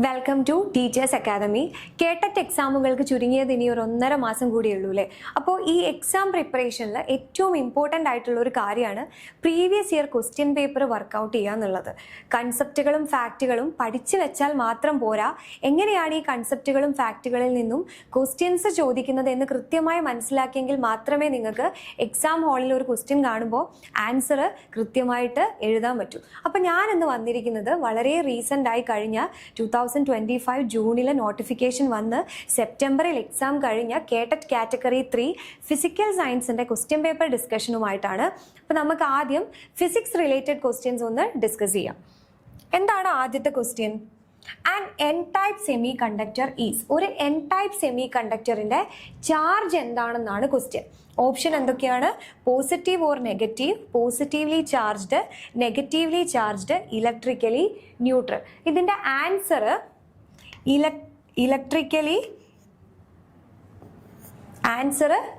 Welcome to teachers academy. കേട്ടറ്റ് എക്സാമുകൾക്ക് ചുരുങ്ങിയത് ഇനി ഒരു 1.5 മാസം കൂടിയുള്ളൂ അല്ലേ? അപ്പോൾ ഈ എക്സാം പ്രിപ്പറേഷനിൽ ഏറ്റവും ഇമ്പോർട്ടൻ്റ് ആയിട്ടുള്ള ഒരു കാര്യമാണ് previous year question paper work out ചെയ്യുക എന്നുള്ളത്. കൺസെപ്റ്റുകളും ഫാക്റ്റുകളും പഠിച്ചു വെച്ചാൽ മാത്രം പോരാ, എങ്ങനെയാണ് ഈ കൺസെപ്റ്റുകളും ഫാക്റ്റുകളിൽ നിന്നും ക്വസ്റ്റ്യൻസ് ചോദിക്കുന്നത് എന്ന് കൃത്യമായി മനസ്സിലാക്കിയെങ്കിൽ മാത്രമേ നിങ്ങൾക്ക് എക്സാം ഹാളിൽ ഒരു ക്വസ്റ്റ്യൻ കാണുമ്പോൾ ആൻസർ കൃത്യമായിട്ട് എഴുതാൻ പറ്റൂ. അപ്പം ഞാനിന്ന് വന്നിരിക്കുന്നത് വളരെ റീസെൻ്റ് ആയി കഴിഞ്ഞ 2025 ജൂണിലെ നോട്ടിഫിക്കേഷൻ വന്ന് സെപ്റ്റംബറിൽ എക്സാം കഴിഞ്ഞ കേട്ടറ്റ് കാറ്റഗറി 3 ഫിസിക്കൽ സയൻസിന്റെ ക്വസ്റ്റ്യൻ പേപ്പർ ഡിസ്കഷനുമായിട്ടാണ്. അപ്പോൾ നമുക്ക് ആദ്യം ഫിസിക്സ് റിലേറ്റഡ് ക്വസ്റ്റ്യൻസ് ഒന്ന് ഡിസ്കസ് ചെയ്യാം. എന്താണ് ആദ്യത്തെ question? An N type semi conductor is. ഒരു എൻ ടൈപ്പ് സെമി കണ്ടക്ടറിന്റെ ചാർജ് എന്താണെന്നാണ് ക്വസ്റ്റ്യൻ. ഓപ്ഷൻ എന്തൊക്കെയാണ്? Positive or negative, positively charged, negatively charged, electrically neutral. ഇതിന്റെ ആൻസർ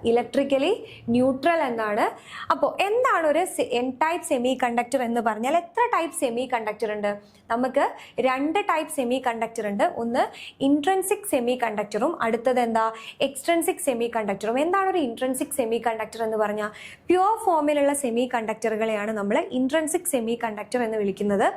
ഇലക്ട്രിക്കലി ന്യൂട്രൽ എന്നാണ്. അപ്പോൾ എന്താണ് ഒരു എൻ ടൈപ്പ് സെമി കണ്ടക്ടർ എന്ന് പറഞ്ഞാൽ എത്ര ടൈപ്പ് സെമി കണ്ടക്ടർ ഉണ്ട്? നമുക്ക് 2 ടൈപ്പ് സെമി കണ്ടക്ടർ ഉണ്ട്. ഒന്ന് ഇൻട്രൻസിക് സെമി കണ്ടക്ടറും അടുത്തത് എന്താ? എക്സ്ട്രൻസിക് സെമി കണ്ടക്ടറും. എന്താണ് ഒരു ഇൻട്രൻസിക് സെമി കണ്ടക്ടർ എന്ന് പറഞ്ഞാൽ പ്യുവർ ഫോമിലുള്ള സെമി കണ്ടക്ടറുകളെയാണ് നമ്മൾ ഇൻട്രൻസിക് സെമി കണ്ടക്ടർ എന്ന് വിളിക്കുന്നത്.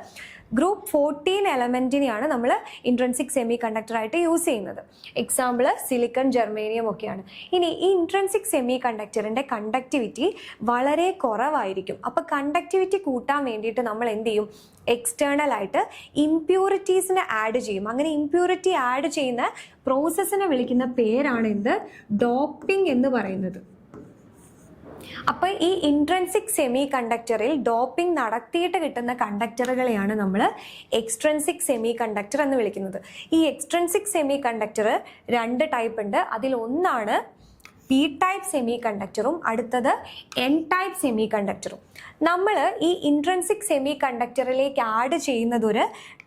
ഗ്രൂപ്പ് 14 എലമെന്റിനെയാണ് നമ്മൾ ഇൻട്രൻസിക് സെമി കണ്ടക്ടർ ആയിട്ട് യൂസ് ചെയ്യുന്നത്. എക്സാമ്പിൾ സിലിക്കൺ, ജെർമേനിയം ഒക്കെയാണ്. ഇനി ഈ ഇൻട്രൻസിക് സെമി കണ്ടക്ടറിന്റെ കണ്ടക്ടിവിറ്റി വളരെ കുറവായിരിക്കും. അപ്പോൾ കണ്ടക്ടിവിറ്റി കൂട്ടാൻ വേണ്ടിയിട്ട് നമ്മൾ എന്ത് ചെയ്യും? എക്സ്റ്റേണൽ ആയിട്ട് ഇംപ്യൂരിറ്റീസിനെ ആഡ് ചെയ്യും. അങ്ങനെ ഇംപ്യൂരിറ്റി ആഡ് ചെയ്യുന്ന പ്രോസസ്സിനെ വിളിക്കുന്ന പേരാണ് എന്ത്? ഡോപ്പിംഗ് എന്ന് പറയുന്നത്. അപ്പൊ ഈ ഇൻട്രൻസിക് സെമി കണ്ടക്ടറിൽ ഡോപ്പിംഗ് നടത്തിയിട്ട് കിട്ടുന്ന കണ്ടക്ടറുകളെയാണ് നമ്മൾ എക്സ്ട്രൻസിക് സെമി കണ്ടക്ടർ എന്ന് വിളിക്കുന്നത്. ഈ എക്സ്ട്രൻസിക് സെമി കണ്ടക്ടർ 2 ടൈപ്പ് ഉണ്ട്. അതിൽ ഒന്നാണ് പി ടൈപ്പ് സെമി കണ്ടക്ടറും അടുത്തത് എൻ ടൈപ്പ് സെമി കണ്ടക്ടറും. നമ്മൾ ഈ ഇൻട്രൻസിക് സെമി കണ്ടക്ടറിലേക്ക് ആഡ് ചെയ്യുന്നത് ഒരു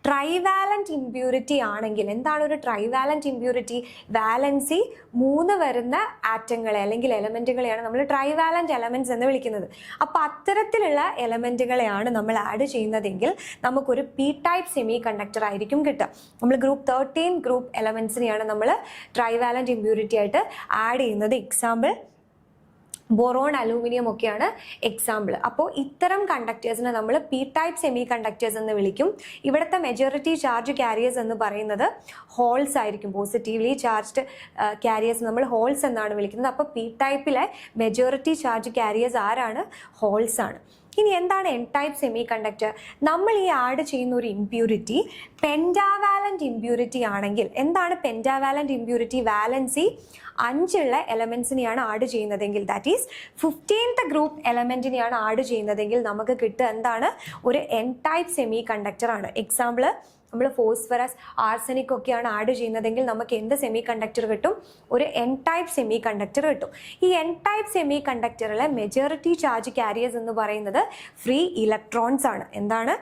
ട്രൈവാലന്റ് ഇമ്പ്യൂരിറ്റി ആണെങ്കിൽ, എന്താണ് ഒരു ട്രൈവാലന്റ് ഇമ്പ്യൂരിറ്റി? വാലൻസി 3 വരുന്ന ആറ്റങ്ങളെ അല്ലെങ്കിൽ എലമെന്റുകളെയാണ് നമ്മൾ ട്രൈവാലന്റ് എലമെന്റ്സ് എന്ന് വിളിക്കുന്നത്. അപ്പോൾ അത്തരത്തിലുള്ള എലമെന്റുകളെയാണ് നമ്മൾ ആഡ് ചെയ്യുന്നതെങ്കിൽ നമുക്കൊരു പി ടൈപ്പ് സെമി കണ്ടക്ടർ ആയിരിക്കും കിട്ടുക. നമ്മൾ ഗ്രൂപ്പ് 13 ഗ്രൂപ്പ് എലമെന്റ്സിനെയാണ് നമ്മൾ ട്രൈവാലന്റ് ഇമ്പ്യൂരിറ്റി ആയിട്ട് ആഡ് ചെയ്യുന്നത്. എക്സാമ്പിൾ ബോറോൺ, അലൂമിനിയം ഒക്കെയാണ് എക്സാമ്പിൾ. അപ്പോൾ ഇത്തരം കണ്ടക്ടേഴ്സിനെ നമ്മൾ പി ടൈപ്പ് സെമി കണ്ടക്ടേഴ്സ് എന്ന് വിളിക്കും. ഇവിടുത്തെ മെജോറിറ്റി ചാർജ് കാരിയേഴ്സ് എന്ന് പറയുന്നത് ഹോൾസ് ആയിരിക്കും. പോസിറ്റീവ്ലി ചാർജ്ഡ് കാരിയേഴ്സ് നമ്മൾ ഹോൾസ് എന്നാണ് വിളിക്കുന്നത്. അപ്പോൾ പി ടൈപ്പിലെ മെജോറിറ്റി ചാർജ് കാരിയേഴ്സ് ആരാണ്? ഹോൾസ് ആണ്. ഇനി എന്താണ് എൻ ടൈപ്പ് സെമി കണ്ടക്ടർ? നമ്മൾ ഈ ആഡ് ചെയ്യുന്ന ഒരു ഇമ്പ്യൂരിറ്റി പെൻറ്റാവാലന്റ് ഇമ്പ്യൂരിറ്റി ആണെങ്കിൽ, എന്താണ് പെൻറ്റാവാലന്റ് ഇമ്പ്യൂരിറ്റി? വാലൻസി 5 ഉള്ള എലമെന്റ്സിനെയാണ് ആഡ് ചെയ്യുന്നതെങ്കിൽ, ദാറ്റ് ഈസ് 15th ഗ്രൂപ്പ് എലമെന്റിനെയാണ് ആഡ് ചെയ്യുന്നതെങ്കിൽ നമുക്ക് കിട്ടുക എന്താണ്? ഒരു എൻ ടൈപ്പ് സെമി കണ്ടക്ടർ ആണ്. എക്സാമ്പിൾ നമ്മൾ ഫോസ്ഫറസ്, ആർസനിക് ഒക്കെയാണ് ആഡ് ചെയ്യുന്നതെങ്കിൽ നമുക്ക് എന്ത് സെമി കണ്ടക്ടർ കിട്ടും? ഒരു എൻ ടൈപ്പ് സെമി കണ്ടക്ടർ കിട്ടും. ഈ എൻ ടൈപ്പ് സെമി കണ്ടക്ടറിലെ മെജോറിറ്റി ചാർജ് കാരിയേഴ്സ് എന്ന് പറയുന്നത് ഫ്രീ ഇലക്ട്രോൺസ് ആണ്. എന്താണ്?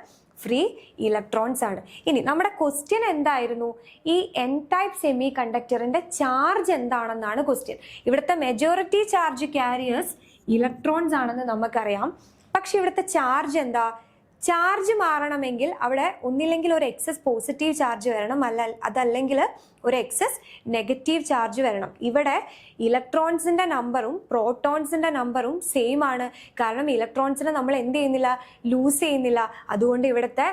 ഫ്രീ ഇലക്ട്രോൺസ് ആണ്. ഇനി നമ്മുടെ ക്വസ്റ്റ്യൻ എന്തായിരുന്നു? ഈ എൻ ടൈപ്പ് സെമി കണ്ടക്ടറിന്റെ ചാർജ് എന്താണെന്നാണ് ക്വസ്റ്റ്യൻ. ഇവിടുത്തെ മെജോറിറ്റി ചാർജ് കാരിയേഴ്സ് ഇലക്ട്രോൺസ് ആണെന്ന് നമുക്കറിയാം. പക്ഷെ ഇവിടുത്തെ ചാർജ് എന്താ? ചാർജ് മാറണമെങ്കിൽ അവിടെ ഒന്നില്ലെങ്കിൽ ഒരു എക്സസ് പോസിറ്റീവ് ചാർജ് വരണം, അതല്ലെങ്കിൽ ഒരു എക്സസ് നെഗറ്റീവ് ചാർജ് വരണം. ഇവിടെ ഇലക്ട്രോൺസിന്റെ നമ്പറും പ്രോട്ടോൺസിന്റെ നമ്പറും സെയിം ആണ്. കാരണം ഇലക്ട്രോൺസിനെ നമ്മൾ എന്ത് ചെയ്യുന്നില്ല? ലൂസ് ചെയ്യുന്നില്ല. അതുകൊണ്ട് ഇവിടുത്തെ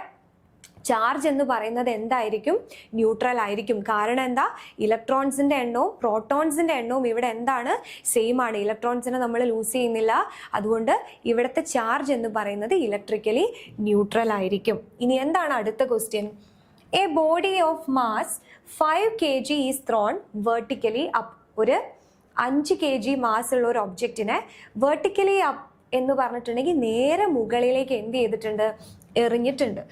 ചാർജ് എന്ന് പറയുന്നത് എന്തായിരിക്കും? ന്യൂട്രൽ ആയിരിക്കും. കാരണം എന്താ? ഇലക്ട്രോൺസിന്റെ എണ്ണവും പ്രോട്ടോൺസിന്റെ എണ്ണവും ഇവിടെ എന്താണ്? സെയിം ആണ്. ഇലക്ട്രോൺസിനെ നമ്മൾ ലൂസ് ചെയ്യുന്നില്ല. അതുകൊണ്ട് ഇവിടുത്തെ ചാർജ് എന്ന് പറയുന്നത് ഇലക്ട്രിക്കലി ന്യൂട്രൽ ആയിരിക്കും. ഇനി എന്താണ് അടുത്ത question? A body of mass 5 kg is thrown vertically up. ഒരു 5 kg മാസ് ഉള്ള ഒരു ഒബ്ജക്റ്റിനെ വെർട്ടിക്കലി അപ്പ് എന്ന് പറഞ്ഞിട്ടുണ്ടെങ്കിൽ നേരെ മുകളിലേക്ക് എന്ത് ചെയ്തിട്ടുണ്ട്? എറിഞ്ഞിട്ടുണ്ട്.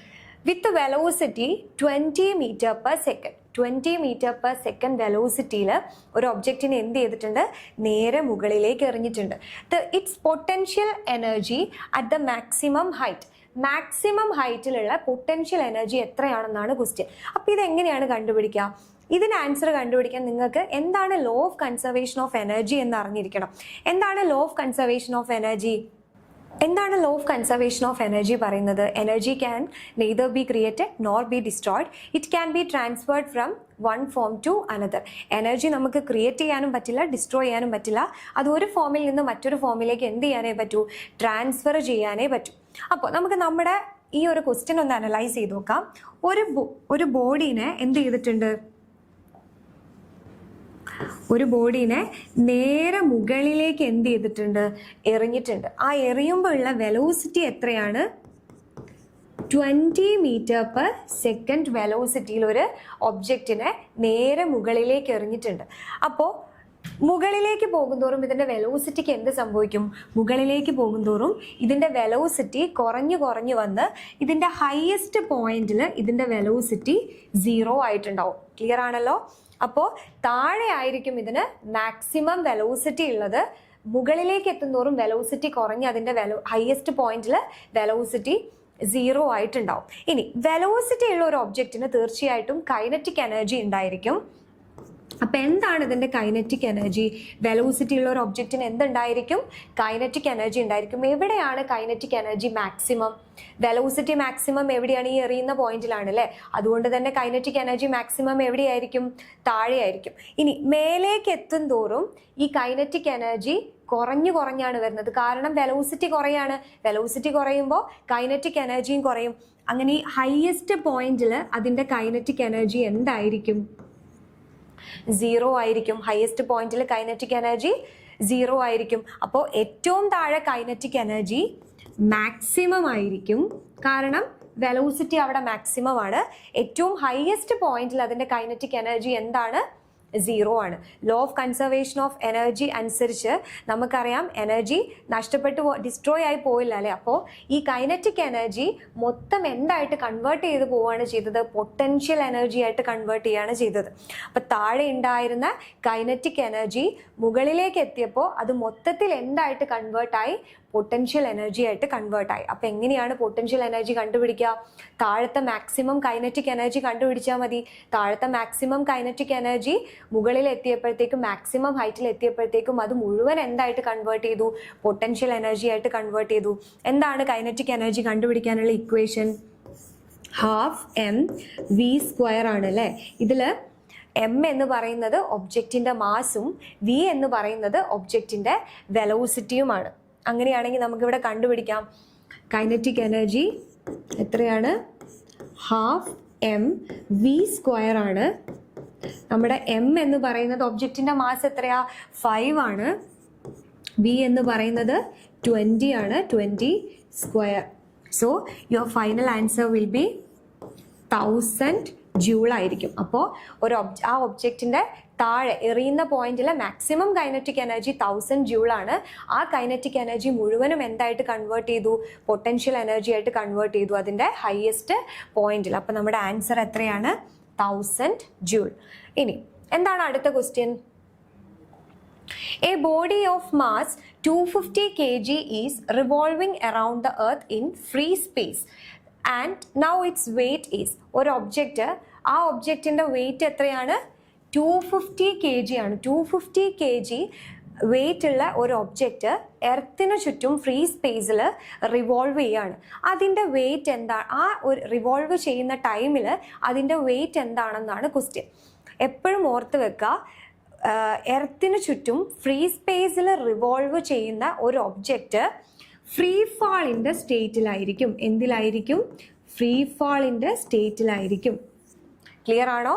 With velocity 20 metre per second. 20 metre per second വെലോസിറ്റിയിൽ ഒരു ഒബ്ജക്റ്റിനെ എന്ത് ചെയ്തിട്ടുണ്ട്? നേരെ മുകളിലേക്ക് എറിഞ്ഞിട്ടുണ്ട്. It's potential energy at the maximum height. Maximum ഹൈറ്റിലുള്ള പൊട്ടൻഷ്യൽ എനർജി എത്രയാണെന്നാണ് ക്വസ്റ്റ്യൻ. അപ്പോൾ ഇതെങ്ങനെയാണ് കണ്ടുപിടിക്കുക? ഇതിന് ആൻസർ കണ്ടുപിടിക്കാൻ നിങ്ങൾക്ക് എന്താണ് law of conservation of energy എന്ന് അറിഞ്ഞിരിക്കണം. എന്താണ് law of conservation of energy? എന്താണ് law of conservation of energy പറയുന്നത്? Energy can neither be created nor B destroyed, it can be transferred from one form to another. Energy നമുക്ക് create ചെയ്യാനും പറ്റില്ല, destroy ചെയ്യാനും പറ്റില്ല. അത് ഒരു ഫോമിൽ നിന്ന് മറ്റൊരു ഫോമിലേക്ക് എന്ത് ചെയ്യാനേ പറ്റൂ? ട്രാൻസ്ഫർ ചെയ്യാനേ പറ്റൂ. അപ്പോൾ നമുക്ക് നമ്മുടെ ഈ ഒരു ക്വസ്റ്റ്യൻ ഒന്ന് അനലൈസ് ചെയ്ത് നോക്കാം. ഒരു ബോഡീനെ എന്ത് ചെയ്തിട്ടുണ്ട്? ഒരു ബോഡീനെ നേരെ മുകളിലേക്ക് എന്ത് ചെയ്തിട്ടുണ്ട്? എറിഞ്ഞിട്ടുണ്ട്. ആ എറിയുമ്പോൾ ഉള്ള വെലോസിറ്റി എത്രയാണ്? 20 m/s വെലോസിറ്റിയിൽ ഒരു ഒബ്ജക്റ്റിനെ നേരെ മുകളിലേക്ക് എറിഞ്ഞിട്ടുണ്ട്. അപ്പോൾ മുകളിലേക്ക് പോകുന്തോറും ഇതിൻ്റെ വെലോസിറ്റിക്ക് എന്ത് സംഭവിക്കും? മുകളിലേക്ക് പോകുന്തോറും ഇതിൻ്റെ വെലോസിറ്റി കുറഞ്ഞു വന്ന് ഇതിൻ്റെ ഹയസ്റ്റ് പോയിന്റിൽ ഇതിൻ്റെ വെലോസിറ്റി 0 ആയിട്ടുണ്ടാവും. ക്ലിയർ ആണല്ലോ? അപ്പോൾ താഴെ ആയിരിക്കും ഇതിന് മാക്സിമം വെലോസിറ്റി ഉള്ളത്. മുകളിലേക്ക് എത്തുന്തോറും വെലോസിറ്റി കുറഞ്ഞ് അതിൻ്റെ ഹയസ്റ്റ് പോയിന്റിൽ വെലോസിറ്റി 0 ആയിട്ടുണ്ടാവും. ഇനി വെലോസിറ്റി ഉള്ള ഒരു ഒബ്ജക്റ്റിന് തീർച്ചയായിട്ടും കൈനറ്റിക് എനർജി ഉണ്ടായിരിക്കും. അപ്പം എന്താണ് ഇതിൻ്റെ കൈനറ്റിക് എനർജി? വെലോസിറ്റി ഉള്ള ഒരു ഒബ്ജക്റ്റിന് എന്തുണ്ടായിരിക്കും? കൈനറ്റിക് എനർജി ഉണ്ടായിരിക്കും. എവിടെയാണ് kinetic energy maximum? Velocity maximum എവിടെയാണ്? ഈ എറിയുന്ന പോയിന്റിലാണ് അല്ലേ? അതുകൊണ്ട് തന്നെ കൈനറ്റിക് എനർജി മാക്സിമം എവിടെയായിരിക്കും? താഴെയായിരിക്കും. ഇനി മേലേക്ക് എത്തും തോറും ഈ കൈനറ്റിക് എനർജി കുറഞ്ഞാണ് വരുന്നത്. കാരണം വെലോസിറ്റി കുറയാണ്. വെലോസിറ്റി കുറയുമ്പോൾ കൈനറ്റിക് എനർജിയും കുറയും. അങ്ങനെ ഈ ഹയസ്റ്റ് പോയിന്റിൽ അതിൻ്റെ കൈനറ്റിക് എനർജി എന്തായിരിക്കും? 0 ആയിരിക്കും. ഹയസ്റ്റ് പോയിന്റിൽ കൈനറ്റിക് എനർജി 0 ആയിരിക്കും. അപ്പോൾ ഏറ്റവും താഴെ കൈനറ്റിക് എനർജി മാക്സിമം ആയിരിക്കും. കാരണം വെലോസിറ്റി അവിടെ മാക്സിമം ആണ്. ഏറ്റവും ഹയസ്റ്റ് പോയിന്റിൽ അതിൻ്റെ കൈനറ്റിക് എനർജി എന്താണ്? 0 ആണ്. Law of conservation of energy അനുസരിച്ച് നമുക്കറിയാം എനർജി നഷ്ടപ്പെട്ടു ഡിസ്ട്രോയ് ആയി പോയില്ല അല്ലേ? അപ്പോൾ ഈ കൈനറ്റിക് എനർജി മൊത്തം എന്തായിട്ട് കൺവേർട്ട് ചെയ്ത് പോവുകയാണ് ചെയ്തത്? പൊട്ടൻഷ്യൽ എനർജി ആയിട്ട് കൺവേർട്ട് ചെയ്യുകയാണ് ചെയ്തത്. അപ്പോൾ താഴെ ഉണ്ടായിരുന്ന കൈനറ്റിക് എനർജി മുകളിലേക്ക് എത്തിയപ്പോൾ അത് മൊത്തത്തിൽ എന്തായിട്ട് കൺവേർട്ടായി? പൊട്ടൻഷ്യൽ എനർജി ആയിട്ട് കൺവേർട്ടായി. അപ്പോൾ എങ്ങനെയാണ് പൊട്ടൻഷ്യൽ എനർജി കണ്ടുപിടിക്കുക? താഴത്തെ മാക്സിമം കൈനറ്റിക് എനർജി കണ്ടുപിടിച്ചാൽ മതി. താഴത്തെ മാക്സിമം കൈനറ്റിക് എനർജി മുകളിൽ എത്തിയപ്പോഴത്തേക്കും, മാക്സിമം ഹൈറ്റിൽ എത്തിയപ്പോഴത്തേക്കും അത് മുഴുവൻ എന്തായിട്ട് കൺവേർട്ട് ചെയ്തു? പൊട്ടൻഷ്യൽ എനർജി ആയിട്ട് കൺവേർട്ട് ചെയ്തു. എന്താണ് കൈനറ്റിക് എനർജി കണ്ടുപിടിക്കാനുള്ള ഇക്വേഷൻ? 12mv² ആണ് അല്ലേ? ഇതിൽ m എന്ന് പറയുന്നത് ഒബ്ജക്റ്റിൻ്റെ മാസും v എന്ന് പറയുന്നത് ഒബ്ജക്റ്റിൻ്റെ വെലോസിറ്റിയുമാണ്. അങ്ങനെയാണെങ്കിൽ നമുക്കിവിടെ കണ്ടുപിടിക്കാം കൈനറ്റിക് എനർജി എത്രയാണ്? 12mv² ആണ്. നമ്മുടെ m എന്ന് പറയുന്നത് ഒബ്ജക്റ്റിൻ്റെ മാസ് എത്രയാ? 5 ആണ്. v എന്ന് പറയുന്നത് 20 ആണ്. 20². So your final answer will B 1000 joule ആയിരിക്കും. അപ്പോൾ ആ ഒബ്ജക്റ്റിൻ്റെ താഴെ എറിയുന്ന പോയിന്റിലെ മാക്സിമം കൈനറ്റിക് എനർജി 1000 ജൂൾ ആണ്. ആ കൈനറ്റിക് എനർജി മുഴുവനും എന്തായിട്ട് കൺവേർട്ട് ചെയ്തു? പൊട്ടൻഷ്യൽ എനർജി ആയിട്ട് കൺവേർട്ട് ചെയ്തു അതിൻ്റെ ഹയസ്റ്റ് പോയിന്റിൽ. അപ്പോൾ നമ്മുടെ ആൻസർ എത്രയാണ്? 1000 ജൂൾ. ഇനി എന്താണ് അടുത്ത question? A body of mass 250 kg is revolving around the earth in free space and now its weight is. ഒരു ഒബ്ജക്റ്റ്, ആ ഒബ്ജക്റ്റിൻ്റെ വെയിറ്റ് എത്രയാണ്? 250 kg ആണ്. 250 kg വെയിറ്റ് ഉള്ള ഒരു ഒബ്ജക്റ്റ് എർത്തിന് ചുറ്റും ഫ്രീ സ്പേസിൽ റിവോൾവ് ചെയ്യാണ്. അതിൻ്റെ വെയിറ്റ് എന്താണ്? ആ ഒരു റിവോൾവ് ചെയ്യുന്ന ടൈമിൽ അതിൻ്റെ വെയിറ്റ് എന്താണെന്നാണ് ക്വസ്റ്റ്യൻ. എപ്പോഴും ഓർത്ത് വെക്കുക, എർത്തിന് ചുറ്റും ഫ്രീ സ്പേസിൽ റിവോൾവ് ചെയ്യുന്ന ഒരു ഒബ്ജക്റ്റ് ഫ്രീ ഫാളിൻ്റെ സ്റ്റേറ്റിലായിരിക്കും. എന്തിലായിരിക്കും? ഫ്രീ ഫാളിൻ്റെ സ്റ്റേറ്റിലായിരിക്കും. ക്ലിയർ ആണോ?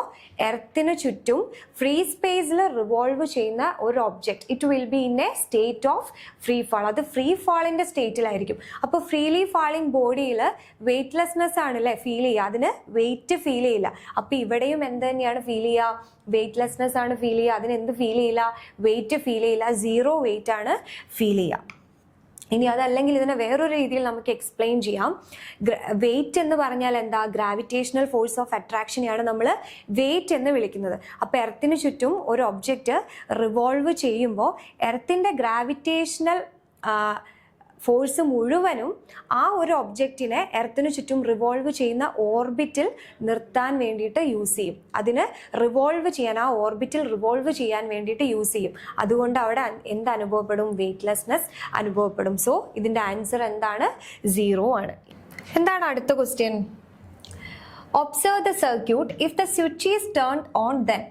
എർത്തിന് ചുറ്റും ഫ്രീ സ്പേസിൽ റിവോൾവ് ചെയ്യുന്ന ഒരു object, it will be in A state of free fall. അത് ഫ്രീ ഫാളിൻ്റെ സ്റ്റേറ്റിലായിരിക്കും. അപ്പോൾ ഫ്രീലി ഫാളിങ് ബോഡിയിൽ വെയ്റ്റ്ലെസ്നെസ് ആണല്ലേ ഫീൽ ചെയ്യുക, അതിന് വെയിറ്റ് ഫീൽ ചെയ്യില്ല. അപ്പോൾ ഇവിടെയും എന്ത് തന്നെയാണ് ഫീൽ ചെയ്യുക? വെയ്റ്റ്ലെസ്നെസ് ആണ് ഫീൽ ചെയ്യുക. അതിന് എന്ത് ഫീൽ ചെയ്യില്ല? വെയിറ്റ് ഫീൽ ചെയ്യില്ല. 0 വെയിറ്റ് ആണ് ഫീൽ ചെയ്യുക. ഇനി അതല്ലെങ്കിൽ ഇതിനെ വേറൊരു രീതിയിൽ നമുക്ക് എക്സ്പ്ലെയിൻ ചെയ്യാം. വെയിറ്റ് എന്ന് പറഞ്ഞാൽ എന്താ? ഗ്രാവിറ്റേഷണൽ ഫോഴ്സ് ഓഫ് അട്രാക്ഷനെയാണ് നമ്മൾ വെയിറ്റ് എന്ന് വിളിക്കുന്നത്. അപ്പോൾ എർത്തിന് ചുറ്റും ഒരു ഒബ്ജക്റ്റ് റിവോൾവ് ചെയ്യുമ്പോൾ എർത്തിൻ്റെ ഗ്രാവിറ്റേഷണൽ ഫോഴ്സ് മുഴുവനും ആ ഒരു ഒബ്ജക്റ്റിനെ എർത്തിന് ചുറ്റും റിവോൾവ് ചെയ്യുന്ന ഓർബിറ്റിൽ നിർത്താൻ വേണ്ടിയിട്ട് യൂസ് ചെയ്യും. അതിന് റിവോൾവ് ചെയ്യാൻ, ആ ഓർബിറ്റിൽ റിവോൾവ് ചെയ്യാൻ വേണ്ടിയിട്ട് യൂസ് ചെയ്യും. അതുകൊണ്ട് അവിടെ എന്ത് അനുഭവപ്പെടും? വെയ്റ്റ്ലെസ്നെസ് അനുഭവപ്പെടും. സോ ഇതിൻ്റെ ആൻസർ എന്താണ്? 0 ആണ്. എന്താണ് അടുത്ത question? Observe the circuit if the switch is turned on then.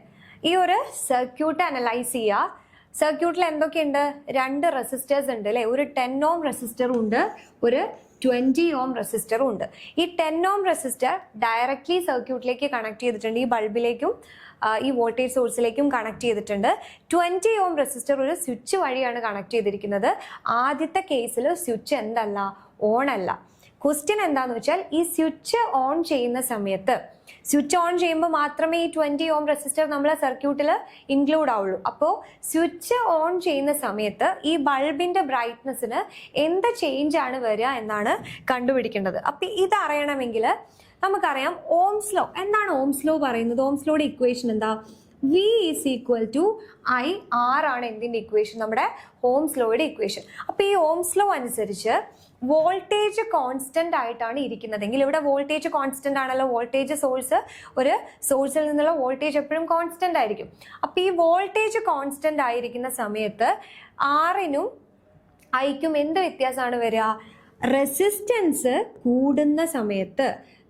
ഈ ഒരു സർക്യൂട്ട് അനലൈസ് ചെയ്യുക. സർക്യൂട്ടിൽ എന്തൊക്കെയുണ്ട്? 2 റെസിസ്റ്റേഴ്സ് ഉണ്ട് അല്ലേ? ഒരു 10 ഓം റെസിസ്റ്ററും ഉണ്ട്, ഒരു 20 ഓം റെസിസ്റ്ററും ഉണ്ട്. ഈ 10 ഓം റെസിസ്റ്റർ ഡയറക്റ്റ്ലി സർക്യൂട്ടിലേക്ക് കണക്ട് ചെയ്തിട്ടുണ്ട്. ഈ ബൾബിലേക്കും ഈ വോൾട്ടേജ് സോഴ്സിലേക്കും കണക്ട് ചെയ്തിട്ടുണ്ട്. 20 ഓം റെസിസ്റ്റർ ഒരു സ്വിച്ച് വഴിയാണ് കണക്ട് ചെയ്തിരിക്കുന്നത്. ആദ്യത്തെ കേസിൽ സ്വിച്ച് എന്തല്ല? ഓൺ അല്ല. ക്വസ്റ്റ്യൻ എന്താണെന്ന് വെച്ചാൽ ഈ സ്വിച്ച് ഓൺ ചെയ്യുന്ന സമയത്ത്, സ്വിച്ച് ഓൺ ചെയ്യുമ്പോൾ മാത്രമേ ഈ 20 ഓം റെസിസ്റ്റർ നമ്മളെ സർക്യൂട്ടിൽ ഇൻക്ലൂഡ് ആവുള്ളൂ. അപ്പോൾ സ്വിച്ച് ഓൺ ചെയ്യുന്ന സമയത്ത് ഈ ബൾബിന്റെ ബ്രൈറ്റ്നസ്സിന് എന്ത് ചേഞ്ച് ആണ് വരിക എന്നാണ് കണ്ടുപിടിക്കേണ്ടത്. അപ്പം ഇത് അറിയണമെങ്കിൽ നമുക്കറിയാം ഓംസ് ലോ. എന്താണ് ഓംസ് ലോ പറയുന്നത്? ഓംസ് ലോയുടെ ഇക്വേഷൻ എന്താ? V is equal to IR ആണ് എന്തിൻ്റെ ഇക്വേഷൻ? നമ്മുടെ ഓംസ് ലോയുടെ ഇക്വേഷൻ. അപ്പോൾ ഈ ഓംസ് ലോ അനുസരിച്ച് വോൾട്ടേജ് കോൺസ്റ്റന്റ് ആയിട്ടാണ് ഇരിക്കുന്നതെങ്കിൽ, ഇവിടെ വോൾട്ടേജ് കോൺസ്റ്റന്റ് ആണല്ലോ, വോൾട്ടേജ് സോഴ്സ്, ഒരു സോഴ്സിൽ നിന്നുള്ള വോൾട്ടേജ് എപ്പോഴും കോൺസ്റ്റന്റ് ആയിരിക്കും. അപ്പോൾ ഈ വോൾട്ടേജ് കോൺസ്റ്റന്റ് ആയിരിക്കുന്ന സമയത്ത് ആറിനും ഐക്കും എന്ത് വ്യത്യാസമാണ് വരിക? റെസിസ്റ്റൻസ് കൂടുന്ന സമയത്ത്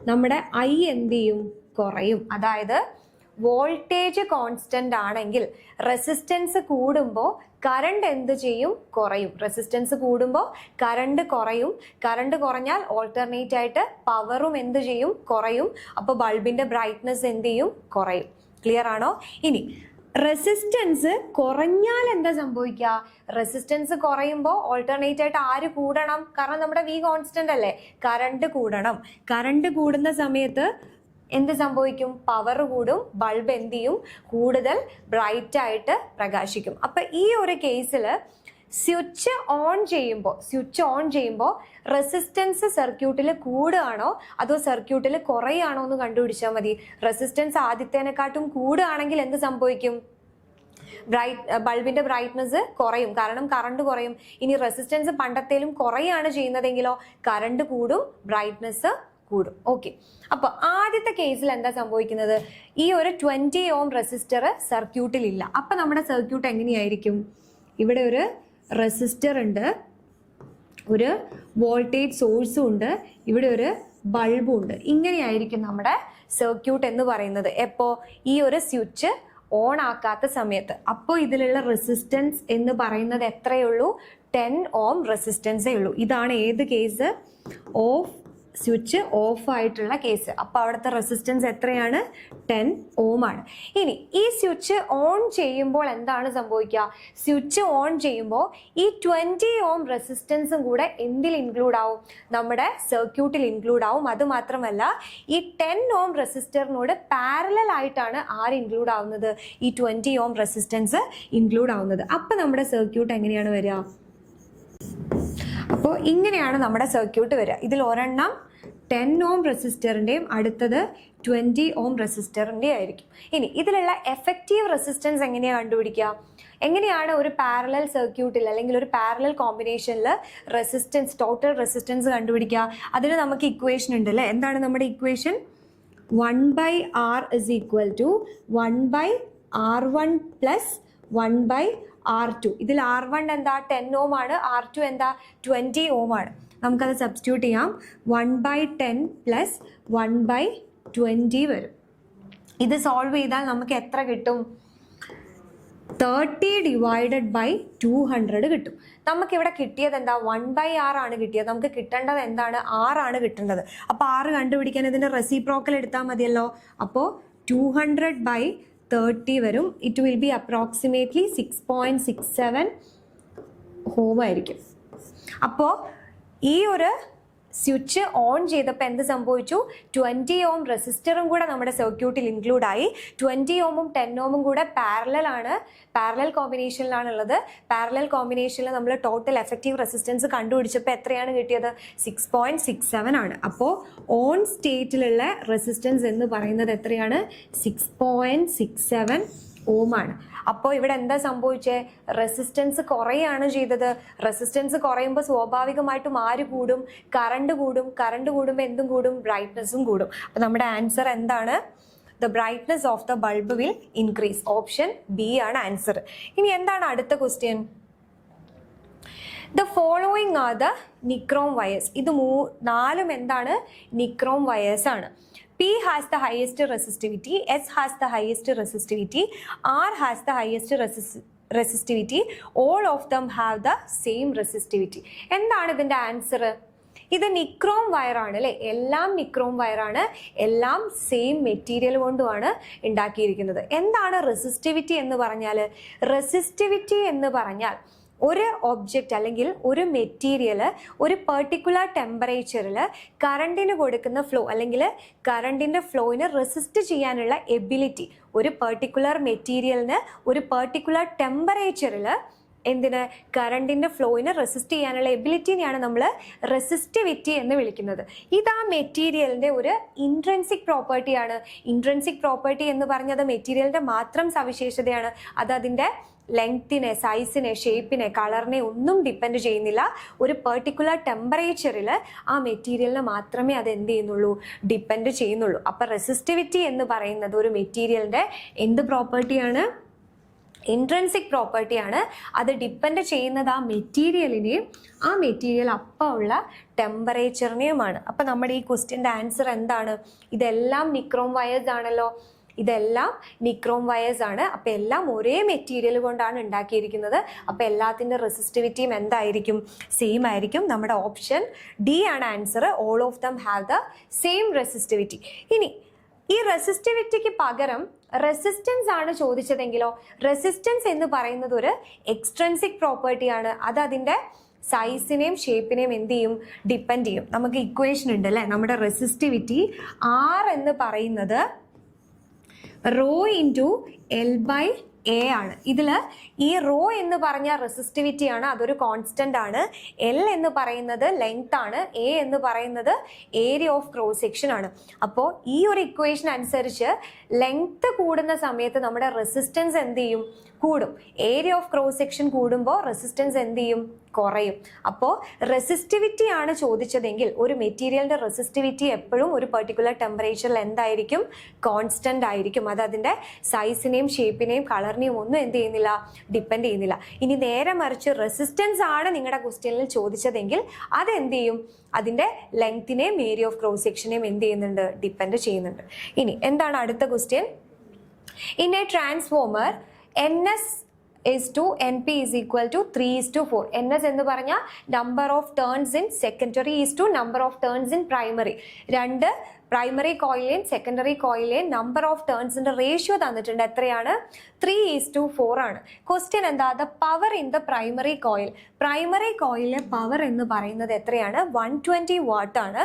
നമ്മുടെ ഐ എന്ത് ചെയ്യും? കുറയും. അതായത് വോൾട്ടേജ് കോൺസ്റ്റന്റ് ആണെങ്കിൽ റെസിസ്റ്റൻസ് കൂടുമ്പോൾ കറണ്ട് എന്ത് ചെയ്യും? കുറയും. റെസിസ്റ്റൻസ് കൂടുമ്പോൾ കറണ്ട് കുറയും. കറണ്ട് കുറഞ്ഞാൽ ഓൾട്ടർനേറ്റ് ആയിട്ട് പവറും എന്ത് ചെയ്യും? കുറയും. അപ്പോൾ ബൾബിന്റെ ബ്രൈറ്റ്നസ് എന്ത് ചെയ്യും? കുറയും. ക്ലിയർ ആണോ? ഇനി റെസിസ്റ്റൻസ് കുറഞ്ഞാൽ എന്താ സംഭവിക്കുക? റെസിസ്റ്റൻസ് കുറയുമ്പോൾ ഓൾട്ടർനേറ്റ് ആയിട്ട് ആര് കൂടണം? കാരണം നമ്മുടെ വി കോൺസ്റ്റന്റ് അല്ലേ, കറണ്ട് കൂടണം. കറണ്ട് കൂടുന്ന സമയത്ത് എന്ത് സംഭവിക്കും? പവർ കൂടും. ബൾബ് എന്ത് ചെയ്യും? കൂടുതൽ ബ്രൈറ്റ് ആയിട്ട് പ്രകാശിക്കും. അപ്പൊ ഈ ഒരു കേസിൽ സ്വിച്ച് ഓൺ ചെയ്യുമ്പോൾ റെസിസ്റ്റൻസ് സർക്യൂട്ടിൽ കൂടുകയാണോ അതോ സർക്യൂട്ടിൽ കുറയാണോ എന്ന് കണ്ടുപിടിച്ചാൽ മതി. റെസിസ്റ്റൻസ് ആദ്യത്തേനെക്കാട്ടും കൂടുകയാണെങ്കിൽ എന്ത് സംഭവിക്കും? ബൾബിന്റെ ബ്രൈറ്റ്നസ് കുറയും, കാരണം കറണ്ട് കുറയും. ഇനി റെസിസ്റ്റൻസ് പണ്ടത്തേലും കുറയാണ് ചെയ്യുന്നതെങ്കിലോ കറണ്ട് കൂടും, ബ്രൈറ്റ്നസ് കൂടും. ഓക്കെ, അപ്പൊ ആദ്യത്തെ കേസിൽ എന്താ സംഭവിക്കുന്നത്? ഈ ഒരു 20 ഓം റെസിസ്റ്റർ സർക്യൂട്ടിൽ ഇല്ല. അപ്പൊ നമ്മുടെ സർക്യൂട്ട് എങ്ങനെയായിരിക്കും? ഇവിടെ ഒരു റെസിസ്റ്റർ ഉണ്ട്, ഒരു വോൾട്ടേജ് സോഴ്സും ഉണ്ട്, ഇവിടെ ഒരു ബൾബും ഉണ്ട്. ഇങ്ങനെയായിരിക്കും നമ്മുടെ സർക്യൂട്ട് എന്ന് പറയുന്നത്. എപ്പോ? ഈ ഒരു സ്വിച്ച് ഓൺ ആക്കാത്ത സമയത്ത്. അപ്പോൾ ഇതിലുള്ള റെസിസ്റ്റൻസ് എന്ന് പറയുന്നത് എത്രയേ ഉള്ളൂ? 10 ഓം റെസിസ്റ്റൻസേ ഉള്ളൂ. ഇതാണ് ഏത് കേസ്? സ്വിച്ച് ഓഫ് ആയിട്ടുള്ള കേസ്. അപ്പൊ അവിടുത്തെ റെസിസ്റ്റൻസ് എത്രയാണ്? 10 ഓം ആണ്. ഇനി ഈ സ്വിച്ച് ഓൺ ചെയ്യുമ്പോൾ എന്താണ് സംഭവിക്കുക? സ്വിച്ച് ഓൺ ചെയ്യുമ്പോൾ ഈ 20 ഓം റെസിസ്റ്റൻസും കൂടെ എന്തിൽ ഇൻക്ലൂഡ് ആവും? നമ്മുടെ സർക്യൂട്ടിൽ ഇൻക്ലൂഡ് ആവും. അത് മാത്രമല്ല ഈ 10 ഓം റെസിസ്റ്ററിനോട് പാരലൽ ആയിട്ടാണ് ആര് ഇൻക്ലൂഡ് ആവുന്നത്? ഈ 20 ഓം റെസിസ്റ്റൻസ് ഇൻക്ലൂഡ് ആവുന്നത്. അപ്പൊ നമ്മുടെ സർക്യൂട്ട് എങ്ങനെയാണ് വരിക? അപ്പോൾ ഇങ്ങനെയാണ് നമ്മുടെ സർക്യൂട്ട് വരിക. ഇതിൽ ഒരെണ്ണം 10 ഓം റെസിസ്റ്ററിൻ്റെയും അടുത്തത് 20 ഓം റെസിസ്റ്ററിൻ്റെയും ആയിരിക്കും. ഇനി ഇതിലുള്ള എഫക്റ്റീവ് റെസിസ്റ്റൻസ് എങ്ങനെയാണ് കണ്ടുപിടിക്കുക? എങ്ങനെയാണ് ഒരു പാരലൽ സർക്യൂട്ടിൽ അല്ലെങ്കിൽ ഒരു പാരലൽ കോമ്പിനേഷനിൽ റെസിസ്റ്റൻസ്, ടോട്ടൽ റെസിസ്റ്റൻസ് കണ്ടുപിടിക്കുക? അതിന് നമുക്ക് ഇക്വേഷൻ ഉണ്ട് അല്ലേ? എന്താണ് നമ്മുടെ equation? 1/R is equal to 1/R1 plus 1/R2. ഇതിൽ R1 എന്താ? 10 ഓം ആണ്. R2 എന്താ? 20 ഓം ആണ്. നമുക്കത് സബ്സ്റ്റിറ്റ്യൂട്ട് ചെയ്യാം. 1/10 പ്ലസ് 1/20 വരും. ഇത് സോൾവ് ചെയ്താൽ നമുക്ക് എത്ര കിട്ടും? 30 ഡിവൈഡഡ് ബൈ 200 കിട്ടും. നമുക്കിവിടെ കിട്ടിയത് എന്താ? 1/R ആണ് കിട്ടിയത്. നമുക്ക് കിട്ടേണ്ടത് എന്താണ്? R ആണ് കിട്ടേണ്ടത്. അപ്പോൾ R കണ്ടുപിടിക്കാൻ ഇതിൻ്റെ റെസിപ്രോക്കൽ എടുത്താൽ മതിയല്ലോ. അപ്പോൾ 200/30 വരും. ഇറ്റ് വിൽ ബി അപ്രോക്സിമേറ്റ്ലി 6.67 ഓം ആയിരിക്കും. അപ്പോൾ ഈ ഒരു സ്വിച്ച് ഓൺ ചെയ്തപ്പോൾ എന്ത് സംഭവിച്ചു? 20 ഓം റെസിസ്റ്ററും കൂടെ നമ്മുടെ സർക്യൂട്ടിൽ ഇൻക്ലൂഡ് ആയി. 20 ഓമും 10 ഓമും കൂടെ പാരലൽ കോമ്പിനേഷനിലാണുള്ളത്. പാരലൽ കോമ്പിനേഷനിൽ നമ്മൾ ടോട്ടൽ എഫക്റ്റീവ് റെസിസ്റ്റൻസ് കണ്ടുപിടിച്ചപ്പോൾ എത്രയാണ് കിട്ടിയത്? 6.67 ആണ്. അപ്പോൾ ഓൺ സ്റ്റേറ്റിലുള്ള റെസിസ്റ്റൻസ് എന്ന് പറയുന്നത് എത്രയാണ്? 6.67 ഓം ആണ്. അപ്പോൾ ഇവിടെ എന്താ സംഭവിച്ചേ? റെസിസ്റ്റൻസ് കുറയാണ് ചെയ്തത്. റെസിസ്റ്റൻസ് കുറയുമ്പോൾ സ്വാഭാവികമായിട്ടും ആര് കൂടും? കറണ്ട് കൂടും. കറണ്ട് കൂടുമ്പോൾ എന്തും കൂടും? ബ്രൈറ്റ്നസ്സും കൂടും. അപ്പോൾ നമ്മുടെ ആൻസർ എന്താണ്? The brightness of the bulb will increase. Option B ആണ് ആൻസർ. ഇനി എന്താണ് അടുത്ത question? The following are the nichrome wires. ഇത് നാലും എന്താണ്? നിക്രോം വയേഴ്സ് ആണ്. P has the highest resistivity, S has the highest resistivity, R has the highest resistivity. All of them have the same resistivity. എന്താണ് ഇതിന്റെ answer? ഇത് nichrome wire ആണ് അല്ലെ. എല്ലാം നിക്രോം വയർ ആണ്. എല്ലാം സെയിം മെറ്റീരിയൽ കൊണ്ടുമാണ് ഉണ്ടാക്കിയിരിക്കുന്നത്. എന്താണ് റെസിസ്റ്റിവിറ്റി എന്ന് പറഞ്ഞാൽ? റെസിസ്റ്റിവിറ്റി എന്ന് പറഞ്ഞാൽ ഒരു ഒബ്ജക്റ്റ് അല്ലെങ്കിൽ ഒരു മെറ്റീരിയൽ ഒരു പെർട്ടിക്കുലർ ടെമ്പറേച്ചറിൽ കറണ്ടിന് കൊടുക്കുന്ന ഫ്ലോ അല്ലെങ്കിൽ കറണ്ടിൻ്റെ ഫ്ലോയിന് റെസിസ്റ്റ് ചെയ്യാനുള്ള എബിലിറ്റി, ഒരു പെർട്ടിക്കുലർ മെറ്റീരിയലിന് ഒരു പെർട്ടിക്കുലർ ടെമ്പറേച്ചറിൽ എന്തിന്? കറണ്ടിൻ്റെ ഫ്ലോയിന് റെസിസ്റ്റ് ചെയ്യാനുള്ള എബിലിറ്റിനെയാണ് നമ്മൾ റെസിസ്റ്റിവിറ്റി എന്ന് വിളിക്കുന്നത്. ഇത് ആ മെറ്റീരിയലിൻ്റെ ഒരു ഇൻട്രൻസിക് പ്രോപ്പർട്ടിയാണ്. ഇൻട്രൻസിക് പ്രോപ്പർട്ടി എന്ന് പറഞ്ഞത് മെറ്റീരിയലിൻ്റെ മാത്രം സവിശേഷതയാണ്. അത് അതിൻ്റെ ലെങ്ത്തിനെ, സൈസിനെ, ഷേപ്പിനെ, കളറിനെ ഒന്നും ഡിപ്പെൻഡ് ചെയ്യുന്നില്ല. ഒരു പെർട്ടിക്കുലർ ടെമ്പറേച്ചറിൽ ആ മെറ്റീരിയലിന് മാത്രമേ അത് എന്ത് ചെയ്യുന്നുള്ളൂ? ഡിപ്പെൻഡ് ചെയ്യുന്നുള്ളൂ. അപ്പം റെസിസ്റ്റിവിറ്റി എന്ന് പറയുന്നത് ഒരു മെറ്റീരിയലിൻ്റെ എന്ത് പ്രോപ്പർട്ടിയാണ്? ഇൻട്രൻസിക് പ്രോപ്പർട്ടിയാണ്. അത് ഡിപ്പെൻഡ് ചെയ്യുന്നത് ആ മെറ്റീരിയലിനെയും ആ മെറ്റീരിയൽ അപ്പം ഉള്ള ടെമ്പറേച്ചറിനെയുമാണ്. അപ്പം നമ്മുടെ ഈ ക്വസ്റ്റ്യൻ്റെ ആൻസർ എന്താണ്? ഇതെല്ലാം നിക്രോം വയേഴ്സ് ആണല്ലോ. ഇതെല്ലാം നിക്രോം വയേഴ്സ് ആണ്. അപ്പം എല്ലാം ഒരേ മെറ്റീരിയൽ കൊണ്ടാണ് ഉണ്ടാക്കിയിരിക്കുന്നത്. അപ്പം എല്ലാത്തിൻ്റെ റെസിസ്റ്റിവിറ്റിയും എന്തായിരിക്കും? സെയിം ആയിരിക്കും. നമ്മുടെ ഓപ്ഷൻ ഡി ആണ് answer. All of them have the same resistivity. ഇനി ഈ റെസിസ്റ്റിവിറ്റിക്ക് പകരം റെസിസ്റ്റൻസ് ആണ് ചോദിച്ചതെങ്കിലോ? റെസിസ്റ്റൻസ് എന്ന് പറയുന്നത് ഒരു എക്സ്ട്രൻസിക് പ്രോപ്പർട്ടിയാണ്. അത് അതിൻ്റെ സൈസിനെയും ഷേപ്പിനെയും എന്ത് ചെയ്യും? ഡിപ്പെൻഡ് ചെയ്യും. നമുക്ക് ഇക്വേഷൻ ഉണ്ട് അല്ലേ? നമ്മുടെ റെസിസ്റ്റിവിറ്റി ആർ എന്ന് പറയുന്നത് rho into L by A ആണ്. ഇതിൽ ഈ റോ എന്ന് പറഞ്ഞ റെസിസ്റ്റിവിറ്റി ആണ്, അതൊരു കോൺസ്റ്റന്റ് ആണ്. എൽ എന്ന് പറയുന്നത് ലെങ്ത് ആണ്. എ എന്ന് പറയുന്നത് ഏരിയ ഓഫ് ക്രോസ് സെക്ഷൻ ആണ്. അപ്പോൾ ഈ ഒരു ഇക്വേഷൻ അനുസരിച്ച് ലെങ്ത് കൂടുന്ന സമയത്ത് നമ്മുടെ റെസിസ്റ്റൻസ് എന്ത് ചെയ്യും? കൂടും. ഏരിയ ഓഫ് ക്രോസ് സെക്ഷൻ കൂടുമ്പോൾ റെസിസ്റ്റൻസ് എന്ത് ചെയ്യും? കുറയും. അപ്പോൾ റെസിസ്റ്റിവിറ്റി ആണ് ചോദിച്ചതെങ്കിൽ ഒരു മെറ്റീരിയലിന്റെ റെസിസ്റ്റിവിറ്റി എപ്പോഴും ഒരു പെർട്ടിക്കുലർ ടെമ്പറേച്ചറിൽ എന്തായിരിക്കും? കോൺസ്റ്റന്റ് ആയിരിക്കും. അത് അതിൻ്റെ സൈസിനെയും ഷേപ്പിനെയും കളറിനെയും ഒന്നും എന്ത് ചെയ്യുന്നില്ല? ഡിപ്പെൻഡ് ചെയ്യുന്നില്ല. ഇനി നേരെ മറിച്ച് റെസിസ്റ്റൻസ് ആണ് നിങ്ങളുടെ ക്വസ്റ്റ്യനിൽ ചോദിച്ചതെങ്കിൽ അത് എന്ത് ചെയ്യും? അതിൻ്റെ ലെങ്ത്തിനെയും ഏരിയ ഓഫ് ക്രോസ് സെക്ഷനെയും എന്ത് ചെയ്യുന്നുണ്ട്? ഡിപ്പെൻഡ് ചെയ്യുന്നുണ്ട്. ഇനി എന്താണ് അടുത്ത question? In A transformer NS is to NP is equal to 3:4. NS എന്ന് പറഞ്ഞാൽ number of turns in secondary is to number of turns in primary. രണ്ട് പ്രൈമറി കോയിലെയും സെക്കൻഡറി കോയിലെയും നമ്പർ ഓഫ് ടേൺസിന്റെ റേഷ്യോ തന്നിട്ടുണ്ട്. എത്രയാണ്? 3:4 ആണ്. ക്വസ്റ്റ്യൻ എന്താ? The power in the primary coil. Primary കോയിലെ പവർ എന്ന് പറയുന്നത് എത്രയാണ്? 120 വാട്ട് ആണ്.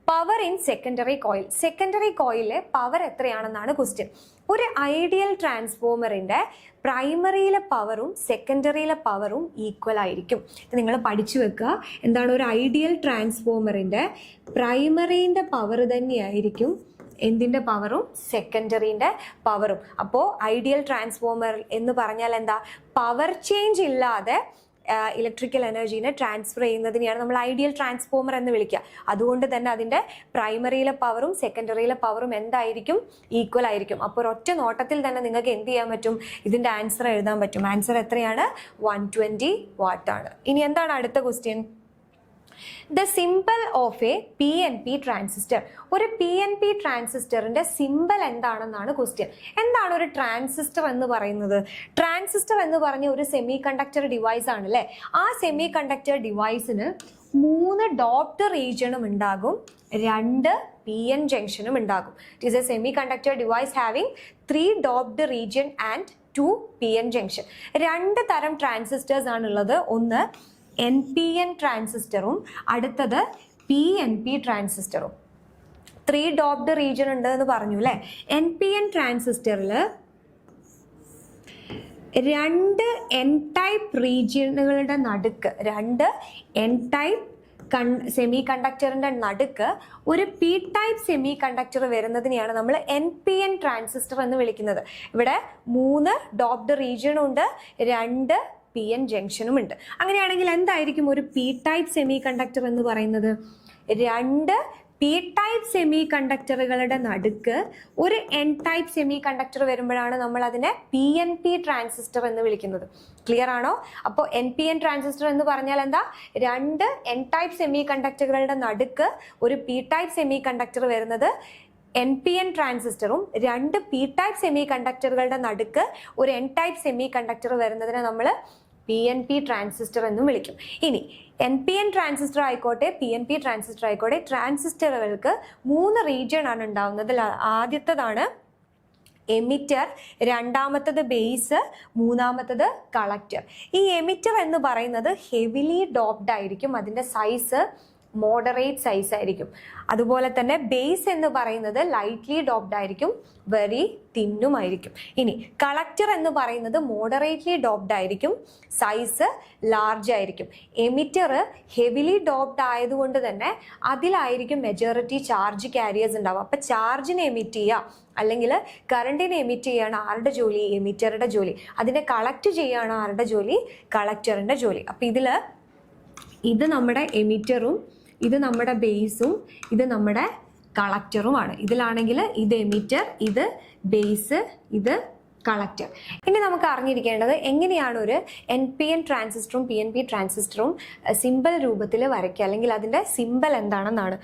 Power in secondary coil. Secondary കോയിലെ പവർ എത്രയാണെന്നാണ് ക്വസ്റ്റ്യൻ. ഒരു ഐഡിയൽ ട്രാൻസ്ഫോമറിന്റെ പ്രൈമറിയിലെ പവറും സെക്കൻഡറിയിലെ പവറും ഈക്വൽ ആയിരിക്കും. നിങ്ങൾ പഠിച്ചു വെക്കുക. എന്താണ്? ഒരു ഐഡിയൽ ട്രാൻസ്ഫോമറിന്റെ പ്രൈമറിന്റെ പവർ തന്നെയായിരിക്കും എന്തിൻ്റെ പവറും? സെക്കൻഡറിൻ്റെ പവറും. അപ്പോൾ ഐഡിയൽ ട്രാൻസ്ഫോമർ എന്ന് പറഞ്ഞാൽ എന്താ? പവർ ചേഞ്ച് ഇല്ലാതെ ഇലക്ട്രിക്കൽ എനർജീനെ ട്രാൻസ്ഫർ ചെയ്യുന്നതിനെയാണ് നമ്മൾ ഐഡിയൽ ട്രാൻസ്ഫോമർ എന്ന് വിളിക്കുക. അതുകൊണ്ട് തന്നെ അതിൻ്റെ പ്രൈമറിയിലെ പവറും സെക്കൻഡറിയിലെ പവറും എന്തായിരിക്കും? ഈക്വൽ ആയിരിക്കും. അപ്പോൾ ഒരൊറ്റ നോട്ടത്തിൽ തന്നെ നിങ്ങൾക്ക് എന്ത് ചെയ്യാൻ പറ്റും? ഇതിൻ്റെ ആൻസർ എഴുതാൻ പറ്റും. ആൻസർ എത്രയാണ്? 120 വാട്ടാണ്. ഇനി എന്താണ് അടുത്ത question? The symbol of A PNP transistor. ഒരു PNP ട്രാൻസിസ്റ്ററിന്റെ സിംബൽ എന്താണെന്നാണ് ക്വസ്റ്റ്യൻ. എന്താണ് ഒരു ട്രാൻസിസ്റ്റർ എന്ന് പറയുന്നത്? ട്രാൻസിസ്റ്റർ എന്ന് പറഞ്ഞ ഒരു സെമി കണ്ടക്ടർ ഡിവൈസ് ആണ് അല്ലേ. ആ സെമി കണ്ടക്ടർ ഡിവൈസിന് 3 ഡോപ്ഡ് റീജിയണും ഉണ്ടാകും, 2 PN ജംഗ്ഷനും ഉണ്ടാകും. It is A semi conductor device having 3 doped region and 2 PN junction. 2 തരം ട്രാൻസിസ്റ്റേഴ്സ് ആണുള്ളത്. ഒന്ന് NPN ട്രാൻസിസ്റ്ററും അടുത്തത് PNP ട്രാൻസിസ്റ്ററും. 3 ഡോപ്ഡ് റീജിയൻ ഉണ്ട് എന്ന് പറഞ്ഞു അല്ലേ. NPN ട്രാൻസിസ്റ്ററിൽ 2 N ടൈപ്പ് റീജിയനുകളുടെ നടുക്ക്, 2 N ടൈപ്പ് സെമി കണ്ടക്ടറിന്റെ നടുക്ക് ഒരു പി ടൈപ്പ് സെമി കണ്ടക്ടർ വരുന്നതിനെയാണ് നമ്മൾ NPN ട്രാൻസിസ്റ്റർ എന്ന് വിളിക്കുന്നത്. ഇവിടെ 3 ഡോപ്ഡ് റീജിയനും ഉണ്ട്, 2 PN ജംഗ്ഷനും ഉണ്ട്. അങ്ങനെയാണെങ്കിൽ എന്തായിരിക്കും ഒരു പി ടൈപ്പ് സെമി കണ്ടക്ടർ എന്ന് പറയുന്നത്? 2 പി ടൈപ്പ് സെമി കണ്ടക്ടറുകളുടെ നടുക്ക് ഒരു N ടൈപ്പ് സെമി കണ്ടക്ടർ വരുമ്പോഴാണ് നമ്മൾ അതിനെ PNP ട്രാൻസിസ്റ്റർ എന്ന് വിളിക്കുന്നത്. ക്ലിയർ ആണോ? അപ്പോൾ NPN ട്രാൻസിസ്റ്റർ എന്ന് പറഞ്ഞാൽ എന്താ? 2 N ടൈപ്പ് സെമി കണ്ടക്ടറുകളുടെ നടുക്ക് ഒരു പി ടൈപ്പ് സെമി കണ്ടക്ടർ വരുന്നത് NPN ട്രാൻസിസ്റ്ററും, 2 പി ടൈപ്പ് സെമി കണ്ടക്ടറുകളുടെ നടുക്ക് ഒരു N ടൈപ്പ് സെമി കണ്ടക്ടർ വരുന്നതിനെ നമ്മൾ PNP ട്രാൻസിസ്റ്റർ എന്നും വിളിക്കും. ഇനി NPN ട്രാൻസിസ്റ്റർ ആയിക്കോട്ടെ PNP ട്രാൻസിസ്റ്റർ ആയിക്കോട്ടെ, ട്രാൻസിസ്റ്ററുകൾക്ക് 3 റീജിയൺ ആണ് ഉണ്ടാവുന്നത്. ആദ്യത്തേതാണ് എമിറ്റർ, രണ്ടാമത്തത് ബേസ്, മൂന്നാമത്തത് കളക്ടർ. ഈ എമിറ്റർ എന്ന് പറയുന്നത് ഹെവിലി ഡോപ്ഡ് ആയിരിക്കും, അതിന്റെ സൈസ് മോഡറേറ്റ് സൈസ് ആയിരിക്കും. അതുപോലെ തന്നെ ബേസ് എന്ന് പറയുന്നത് ലൈറ്റ്ലി ഡോപ്ഡ് ആയിരിക്കും, വെരി തിന്നും ആയിരിക്കും. ഇനി കളക്ടർ എന്ന് പറയുന്നത് മോഡറേറ്റ്ലി ഡോപ്ഡ് ആയിരിക്കും, സൈസ് ലാർജ് ആയിരിക്കും. എമിറ്റർ ഹെവിലി ഡോപ്ഡ് ആയതുകൊണ്ട് തന്നെ അതിലായിരിക്കും മെജോറിറ്റി ചാർജ് ക്യാരിയേഴ്സ് ഉണ്ടാവും. അപ്പൊ ചാർജിനെ എമിറ്റ് ചെയ്യുക അല്ലെങ്കിൽ കറണ്ടിനെ എമിറ്റ് ചെയ്യാണ് ആരുടെ ജോലി? എമിറ്ററുടെ ജോലി. അതിനെ കളക്ട് ചെയ്യാണ് ആരുടെ ജോലി? കളക്ടറിന്റെ ജോലി. അപ്പൊ ഇത് നമ്മുടെ എമിറ്ററും ഇത് നമ്മുടെ ബേസും ഇത് നമ്മുടെ കളക്ടറുമാണ്. ഇതിലാണെങ്കിൽ ഇത് എമിറ്റർ, ഇത് ബേസ്, ഇത് കളക്ടർ. ഇനി നമുക്ക് അറിഞ്ഞിരിക്കേണ്ടത് എങ്ങനെയാണ് ഒരു NPN ട്രാൻസിസ്റ്ററും PNP ട്രാൻസിസ്റ്ററും സിമ്പിൾ രൂപത്തിൽ വരയ്ക്കുക, അല്ലെങ്കിൽ അതിൻ്റെ സിമ്പിൾ എന്താണെന്നാണ്.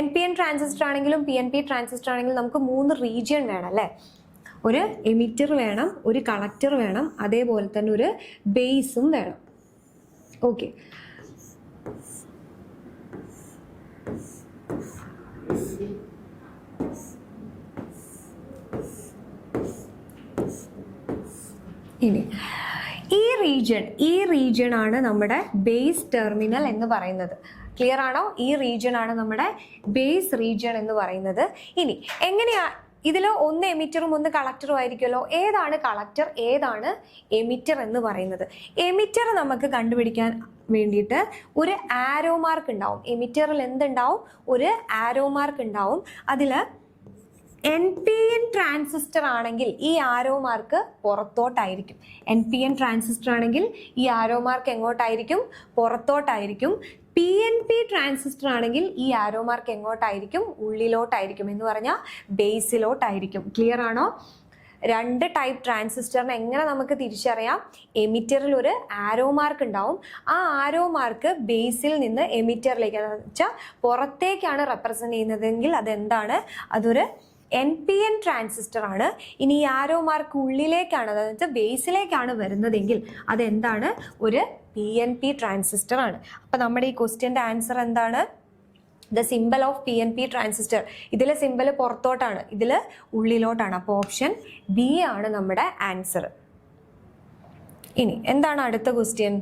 NPN ട്രാൻസിസ്റ്റർ ആണെങ്കിലും PNP ട്രാൻസിസ്റ്റർ ആണെങ്കിലും നമുക്ക് 3 റീജിയൺ വേണം അല്ലേ? ഒരു എമിറ്റർ വേണം, ഒരു കളക്ടർ വേണം, അതേപോലെ തന്നെ ഒരു ബേസും വേണം. ഓക്കെ, ഇനി ഈ റീജിയൺ ആണ് നമ്മുടെ ബേസ് ടെർമിനൽ എന്ന് പറയുന്നത്. ക്ലിയർ ആണോ? ഈ റീജിയൺ ആണ് നമ്മുടെ ബേസ് റീജിയൺ എന്ന് പറയുന്നത്. ഇനി എങ്ങനെയാ ഇതിൽ ഒന്ന് എമിറ്ററും ഒന്ന് കളക്ടറും ആയിരിക്കുമല്ലോ. ഏതാണ് കളക്ടർ, ഏതാണ് എമിറ്റർ എന്ന് പറയുന്നത്? എമിറ്റർ നമുക്ക് കണ്ടുപിടിക്കാൻ വേണ്ടിയിട്ട് ഒരു ആരോ മാർക്ക് ഉണ്ടാവും. എമിറ്ററിൽ എന്തുണ്ടാവും? ഒരു ആരോ മാർക്ക് ഉണ്ടാവും. അതിൽ NPN ട്രാൻസിസ്റ്റർ ആണെങ്കിൽ ഈ ആരോ മാർക്ക് പുറത്തോട്ടായിരിക്കും. NPN ട്രാൻസിസ്റ്റർ ആണെങ്കിൽ ഈ ആരോ മാർക്ക് എങ്ങോട്ടായിരിക്കും? പുറത്തോട്ടായിരിക്കും. PNP ട്രാൻസിസ്റ്റർ ആണെങ്കിൽ ഈ ആരോ മാർക്ക് എങ്ങോട്ടായിരിക്കും? ഉള്ളിലോട്ടായിരിക്കും, എന്ന് പറഞ്ഞാൽ ബേസിലോട്ടായിരിക്കും. ക്ലിയർ ആണോ? 2 ടൈപ്പ് ട്രാൻസിസ്റ്ററിനെ എങ്ങനെ നമുക്ക് തിരിച്ചറിയാം? എമിറ്ററിൽ ഒരു ആരോ മാർക്ക് ഉണ്ടാവും. ആ ആരോ മാർക്ക് ബേസിൽ നിന്ന് എമിറ്ററിലേക്ക്, എന്ന് വെച്ചാൽ പുറത്തേക്കാണ് റെപ്രസെന്റ് ചെയ്യുന്നതെങ്കിൽ അതെന്താണ്? അതൊരു NPN ട്രാൻസിസ്റ്റർ ആണ്. ഇനി ഈ ആരോ മാർക്ക് ഉള്ളിലേക്കാണ്, അതായത് വെച്ചാൽ ബേസിലേക്കാണ് വരുന്നതെങ്കിൽ അതെന്താണ്? ഒരു PNP ട്രാൻസിസ്റ്റർ ആണ്. അപ്പൊ നമ്മുടെ ഈ ക്വസ്റ്റ്യന്റെ ആൻസർ എന്താണ്? The symbol of PNP transistor. ഇതിലെ സിംബൽ പുറത്തോട്ടാണ്, ഇതില് ഉള്ളിലോട്ടാണ്. അപ്പോൾ ഓപ്ഷൻ ബി ആണ് നമ്മുടെ ആൻസർ. ഇനി എന്താണ് അടുത്ത question?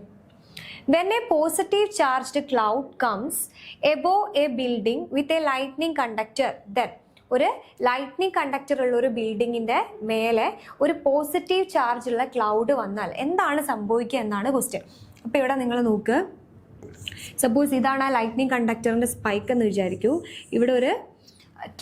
When a positive charged cloud comes above a building with a lightning conductor, then ഒരു ലൈറ്റ്നിങ് കണ്ടക്ടർ ഉള്ള ഒരു ബിൽഡിങ്ങിന്റെ മേലെ ഒരു പോസിറ്റീവ് ചാർജ് ഉള്ള ക്ലൗഡ് വന്നാൽ എന്താണ് സംഭവിക്കുക എന്നാണ് ക്വസ്റ്റ്യൻ. അപ്പൊ ഇവിടെ നിങ്ങൾ നോക്ക്, സപ്പോസ് ഇതാണ് ആ ലൈറ്റ്നിങ് കണ്ടക്ടറിന്റെ സ്പൈക്ക് എന്ന് വിചാരിക്കൂ. ഇവിടെ ഒരു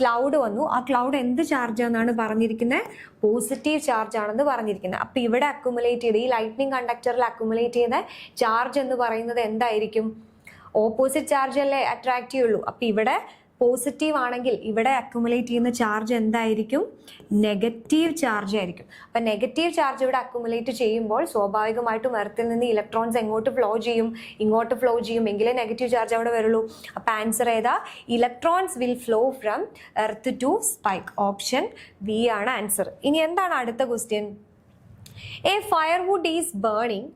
ക്ലൗഡ് വന്നു. ആ ക്ലൗഡ് എന്ത് ചാർജ് ആണെന്നാണ് പറഞ്ഞിരിക്കുന്നത്? പോസിറ്റീവ് ചാർജ് ആണെന്ന് പറഞ്ഞിരിക്കുന്നത്. അപ്പൊ ഇവിടെ അക്യുമുലേറ്റ് ചെയ്ത്, ഈ ലൈറ്റ്നിങ് കണ്ടക്ടറിൽ അക്യുമുലേറ്റ് ചെയ്ത ചാർജ് എന്ന് പറയുന്നത് എന്തായിരിക്കും? ഓപ്പോസിറ്റ് ചാർജ് അല്ലേ അട്രാക്ട് ചെയ്യുള്ളൂ. അപ്പൊ ഇവിടെ പോസിറ്റീവ് ആണെങ്കിൽ ഇവിടെ അക്യുമുലേറ്റ് ചെയ്യുന്ന ചാർജ് എന്തായിരിക്കും? നെഗറ്റീവ് ചാർജ് ആയിരിക്കും. അപ്പം നെഗറ്റീവ് ചാർജ് ഇവിടെ അക്യുമുലേറ്റ് ചെയ്യുമ്പോൾ സ്വാഭാവികമായിട്ടും എർത്തിൽ നിന്ന് ഇലക്ട്രോൺസ് എങ്ങോട്ട് ഫ്ലോ ചെയ്യും? ഇങ്ങോട്ട് ഫ്ലോ ചെയ്യും, എങ്കിലേ നെഗറ്റീവ് ചാർജ് അവിടെ വരുള്ളൂ. അപ്പം ആൻസർ ഏതാ? Electrons will flow from earth to spike. Option B ആണ് ആൻസർ. ഇനി എന്താണ് അടുത്ത question? A firewood is burning,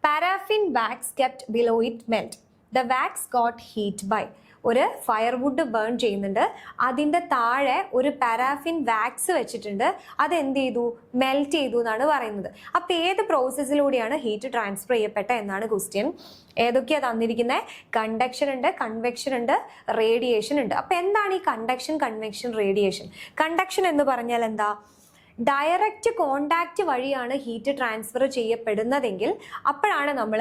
paraffin wax kept below it melt, the wax got heat by. ഒരു ഫയർവുഡ് ബേൺ ചെയ്യുന്നുണ്ട്, അതിൻ്റെ താഴെ ഒരു പാരാഫിൻ വാക്സ് വെച്ചിട്ടുണ്ട്, അത് എന്ത് ചെയ്തു? മെൽറ്റ് ചെയ്തു എന്നാണ് പറയുന്നത്. അപ്പം ഏത് പ്രോസസ്സിലൂടെയാണ് ഹീറ്റ് ട്രാൻസ്ഫർ ചെയ്യപ്പെട്ടത് എന്നാണ് ക്വസ്റ്റ്യൻ. ഏതൊക്കെയാണ് തന്നിരിക്കുന്നത്? കണ്ടക്ഷൻ ഉണ്ട്, കൺവെക്ഷൻ ഉണ്ട്, റേഡിയേഷൻ ഉണ്ട്. അപ്പം എന്താണ് ഈ കണ്ടക്ഷൻ, കൺവെക്ഷൻ, റേഡിയേഷൻ? കണ്ടക്ഷൻ എന്ന് പറഞ്ഞാൽ എന്താ? ഡയറക്റ്റ് കോണ്ടാക്റ്റ് വഴിയാണ് ഹീറ്റ് ട്രാൻസ്ഫർ ചെയ്യപ്പെടുന്നതെങ്കിൽ അപ്പോഴാണ് നമ്മൾ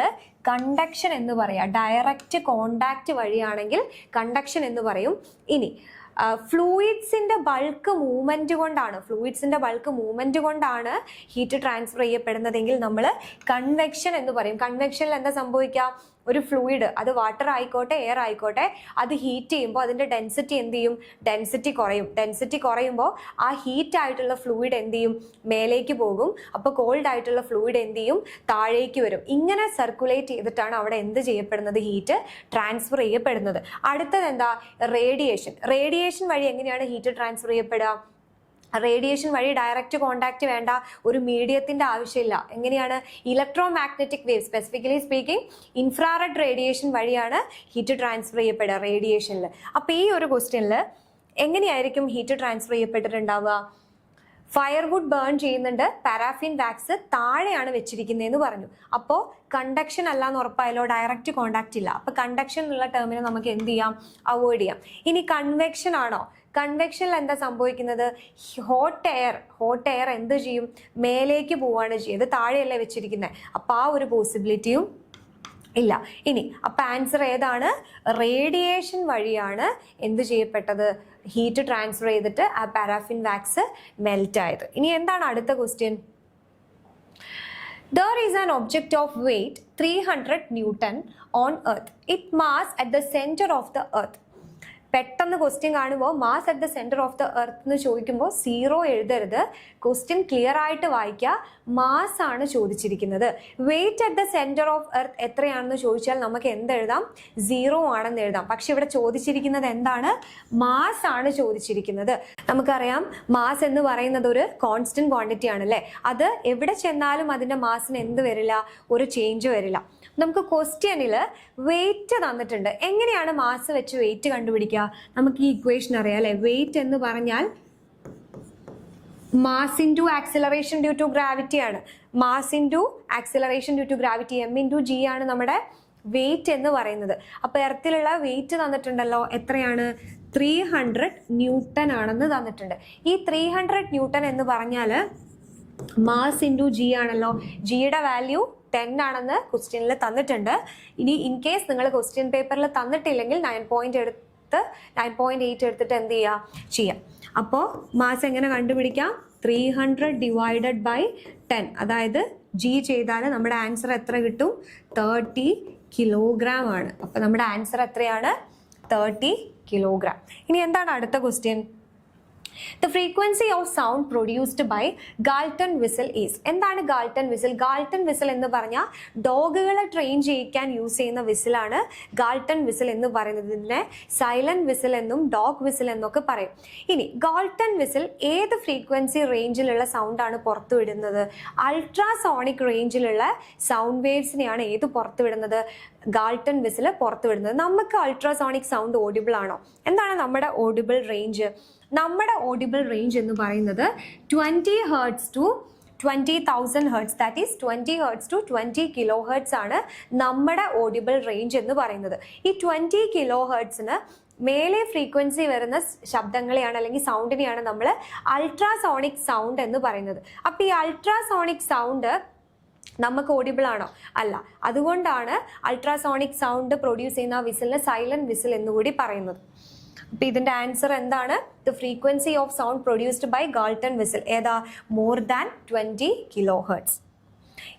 കണ്ടക്ഷൻ എന്ന് പറയുക. ഡയറക്റ്റ് കോണ്ടാക്റ്റ് വഴിയാണെങ്കിൽ കണ്ടക്ഷൻ എന്ന് പറയും. ഇനി ഫ്ലൂയിഡ്സിന്റെ ബൾക്ക് മൂവ്മെന്റ് കൊണ്ടാണ് ഹീറ്റ് ട്രാൻസ്ഫർ ചെയ്യപ്പെടുന്നതെങ്കിൽ നമ്മൾ കൺവെക്ഷൻ എന്ന് പറയും. കൺവെക്ഷനിൽ എന്താ സംഭവിക്കുക? ഒരു ഫ്ലൂയിഡ്, അത് വാട്ടർ ആയിക്കോട്ടെ എയർ ആയിക്കോട്ടെ, അത് ഹീറ്റ് ചെയ്യുമ്പോൾ അതിന്റെ ഡെൻസിറ്റി എന്ത് ചെയ്യും? ഡെൻസിറ്റി കുറയും. ഡെൻസിറ്റി കുറയുമ്പോൾ ആ ഹീറ്റ് ആയിട്ടുള്ള ഫ്ലൂയിഡ് എന്ത് ചെയ്യും? മേലേക്ക് പോകും. അപ്പോൾ കോൾഡ് ആയിട്ടുള്ള ഫ്ലൂയിഡ് എന്ത് ചെയ്യും? താഴേക്ക് വരും. ഇങ്ങനെ സർക്കുലേറ്റ് ചെയ്തിട്ടാണ് അവിടെ എന്ത് ചെയ്യപ്പെടുന്നത്? ഹീറ്റ് ട്രാൻസ്ഫർ ചെയ്യപ്പെടുന്നത്. അടുത്തത് എന്താ? റേഡിയേഷൻ. റേഡിയേഷൻ വഴി എങ്ങനെയാണ് ഹീറ്റ് ട്രാൻസ്ഫർ ചെയ്യപ്പെടുക? റേഡിയേഷൻ വഴി ഡയറക്റ്റ് കോണ്ടാക്ട് വേണ്ട, ഒരു മീഡിയത്തിന്റെ ആവശ്യമില്ല. എങ്ങനെയാണ്? Electro magnetic wave, specifically speaking infrared radiation വഴിയാണ് ഹീറ്റ് ട്രാൻസ്ഫർ ചെയ്യപ്പെടുക റേഡിയേഷനിൽ. അപ്പോൾ ഈ ഒരു ക്വസ്റ്റ്യനിൽ എങ്ങനെയായിരിക്കും ഹീറ്റ് ട്രാൻസ്ഫർ ചെയ്യപ്പെട്ടിട്ടുണ്ടാവുക? ഫയർവുഡ് ബേൺ ചെയ്യുന്നുണ്ട്, പാരാഫിൻ വാക്സ് താഴെയാണ് വെച്ചിരിക്കുന്നതെന്ന് പറഞ്ഞു. അപ്പോൾ കണ്ടക്ഷൻ അല്ല എന്ന് ഉറപ്പായല്ലോ, ഡയറക്റ്റ് കോണ്ടാക്ട് ഇല്ല. അപ്പോൾ കണ്ടക്ഷൻ എന്നുള്ള ടേമിനെ നമുക്ക് എന്ത് ചെയ്യാം? അവോയ്ഡ് ചെയ്യാം. ഇനി കൺവെക്ഷൻ ആണോ? കൺവെക്ഷനിൽ എന്താ സംഭവിക്കുന്നത്? ഹോട്ട് എയർ എന്ത് ചെയ്യും? മേലേക്ക് പോവാണ് ചെയ്യുന്നത്, താഴെയല്ലേ വെച്ചിരിക്കുന്നത്. അപ്പോൾ ആ ഒരു പോസിബിലിറ്റിയും ഇല്ല. ഇനി അപ്പം ആൻസർ ഏതാണ്? റേഡിയേഷൻ വഴിയാണ് എന്ത് ചെയ്യപ്പെട്ടത്? ഹീറ്റ് ട്രാൻസ്ഫർ ചെയ്തിട്ട് ആ പാരാഫിൻ വാക്സ് മെൽറ്റ് ആയത്. ഇനി എന്താണ് അടുത്ത question? There is an object of weight 300 Newton on Earth. Its mass at the center of the Earth. പെട്ടെന്ന് ക്വസ്റ്റ്യൻ കാണുമ്പോൾ mass at the centre of the earth എന്ന് ചോദിക്കുമ്പോൾ 0 എഴുതരുത്. ക്വസ്റ്റ്യൻ ക്ലിയർ ആയിട്ട് വായിക്കുക. മാസ് ആണ് ചോദിച്ചിരിക്കുന്നത്. Weight at the centre of earth എത്രയാണെന്ന് ചോദിച്ചാൽ നമുക്ക് എന്തെഴുതാം? 0 ആണെന്ന് എഴുതാം. പക്ഷെ ഇവിടെ ചോദിച്ചിരിക്കുന്നത് എന്താണ്? മാസ് ആണ് ചോദിച്ചിരിക്കുന്നത്. നമുക്കറിയാം മാസ് എന്ന് പറയുന്നത് ഒരു കോൺസ്റ്റന്റ് ക്വാണ്ടിറ്റി ആണല്ലേ. അത് എവിടെ ചെന്നാലും അതിന്റെ മാസിന് എന്ത് വരില്ല? ഒരു ചേഞ്ച് വരില്ല. നമുക്ക് ക്വസ്റ്റ്യനിൽ വെയിറ്റ് തന്നിട്ടുണ്ട്. എങ്ങനെയാണ് മാസ് വെച്ച് വെയിറ്റ് കണ്ടുപിടിക്കുക? നമുക്ക് ഈ ഇക്വേഷൻ അറിയാം അല്ലെ. വെയിറ്റ് എന്ന് പറഞ്ഞാൽ mass into acceleration due to gravity ആണ്. Mass into acceleration due to gravity m/g ആണ് നമ്മുടെ വെയിറ്റ് എന്ന് പറയുന്നത്. അപ്പൊ എർത്തിലുള്ള വെയിറ്റ് തന്നിട്ടുണ്ടല്ലോ. എത്രയാണ്? 300 ന്യൂട്ടൺ ആണെന്ന് തന്നിട്ടുണ്ട്. ഈ 300 ന്യൂട്ടൺ എന്ന് പറഞ്ഞാൽ മാസ് ഇൻറ്റു ജി ആണല്ലോ. ജിയുടെ വാല്യൂ 10 ആണെന്ന് ക്വസ്റ്റ്യനിൽ തന്നിട്ടുണ്ട്. ഇനി ഇൻ കേസ് നിങ്ങൾ ക്വസ്റ്റ്യൻ പേപ്പറിൽ തന്നിട്ടില്ലെങ്കിൽ 9.8 എടുത്തിട്ട് എന്ത് ചെയ്യാം. അപ്പോൾ മാസ് എങ്ങനെ കണ്ടുപിടിക്കാം? 300 ഡിവൈഡഡ് ബൈ 10, അതായത് ജി ചെയ്താൽ നമ്മുടെ ആൻസർ എത്ര കിട്ടും? 30 കിലോഗ്രാം ആണ്. അപ്പോൾ നമ്മുടെ ആൻസർ എത്രയാണ്? 30 കിലോഗ്രാം. ഇനി എന്താണ് അടുത്ത question? The frequency of sound produced by Galton whistle is. എന്താണ് ഗാൾട്ടൺ വിസിൽ? ഗാൾട്ടൺ വിസിൽ എന്ന് പറഞ്ഞാൽ ഡോഗുകളെ ട്രെയിൻ ചെയ്യിക്കാൻ യൂസ് ചെയ്യുന്ന വിസിലാണ് ഗാൾട്ടൺ വിസിൽ എന്ന് പറയുന്നത്. ഇതിനെ സൈലന്റ് വിസിൽ എന്നും ഡോഗ് വിസിൽ എന്നൊക്കെ പറയും. ഇനി ഗാൾട്ടൺ വിസിൽ ഏത് ഫ്രീക്വൻസി റേഞ്ചിലുള്ള സൗണ്ടാണ് പുറത്തുവിടുന്നത്? അൾട്രാസോണിക് റേഞ്ചിലുള്ള സൗണ്ട് വേവ്സിനെയാണ് ഏത് പുറത്തുവിടുന്നത്? Galton whistle പുറത്തുവിടുന്നത്. നമുക്ക് അൾട്രാസോണിക് സൗണ്ട് ഓഡിബിൾ ആണോ? എന്താണ് നമ്മുടെ ഓഡിബിൾ റേഞ്ച്? നമ്മുടെ ഓഡിബിൾ റേഞ്ച് എന്ന് പറയുന്നത് 20 hertz to 20,000 hertz, that is 20 hertz to 20 kilohertz ആണ് നമ്മുടെ ഓഡിബിൾ റേഞ്ച് എന്ന് പറയുന്നത്. ഈ 20 കിലോ ഹെർട്സിന് മേലെ ഫ്രീക്വൻസി വരുന്ന ശബ്ദങ്ങളെയാണ് അല്ലെങ്കിൽ സൗണ്ടിനെയാണ് നമ്മൾ അൾട്രാസോണിക് സൗണ്ട് എന്ന് പറയുന്നത്. അപ്പോൾ ഈ അൾട്രാസോണിക് സൗണ്ട് നമുക്ക് ഓഡിബിൾ ആണോ? അല്ല. അതുകൊണ്ടാണ് അൾട്രാസോണിക് സൗണ്ട് പ്രൊഡ്യൂസ് ചെയ്യുന്ന വിസിലിന് സൈലന്റ് വിസിൽ എന്നുകൂടി പറയുന്നത്. അപ്പൊ ഇതിന്റെ ആൻസർ എന്താണ്? The frequency of sound produced by Galton whistle ഏതാ? More than 20 kilohertz.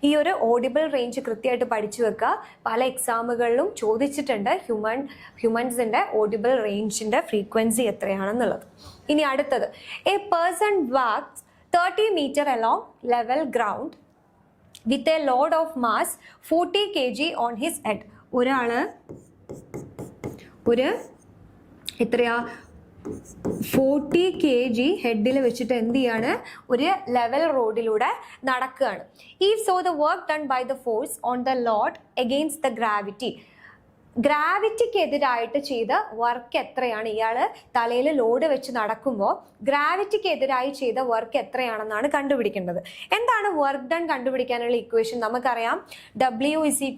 ഈ ഒരു ഓഡിബിൾ റേഞ്ച് കൃത്യമായിട്ട് പഠിച്ചു വെക്കുക. പല എക്സാമുകളിലും ചോദിച്ചിട്ടുണ്ട് ഹ്യൂമൻസിന്റെ ഓഡിബിൾ റേഞ്ചിന്റെ ഫ്രീക്വൻസി എത്രയാണെന്നുള്ളത്. ഇനി അടുത്തത്, a person walks 30 metre along level ground with a load of mass 40 kg on his head. ഒരാള് എത്രയാ 40 kg ഹെഡിൽ വെച്ചിട്ട് എന്ത് ചെയ്യാണ്? ഒരു ലെവൽ റോഡിലൂടെ നടക്കുകയാണ്. ഈ so the work done by the force on the load against the gravity. ഗ്രാവിറ്റിക്കെതിരായിട്ട് ചെയ്ത വർക്ക് എത്രയാണ്, ഇയാൾ തലയിൽ ലോഡ് വെച്ച് നടക്കുമ്പോൾ ഗ്രാവിറ്റിക്കെതിരായി ചെയ്ത വർക്ക് എത്രയാണെന്നാണ് കണ്ടുപിടിക്കേണ്ടത്. എന്താണ് വർക്ക് ഡൺ കണ്ടുപിടിക്കാനുള്ള ഇക്വേഷൻ? നമുക്കറിയാം W =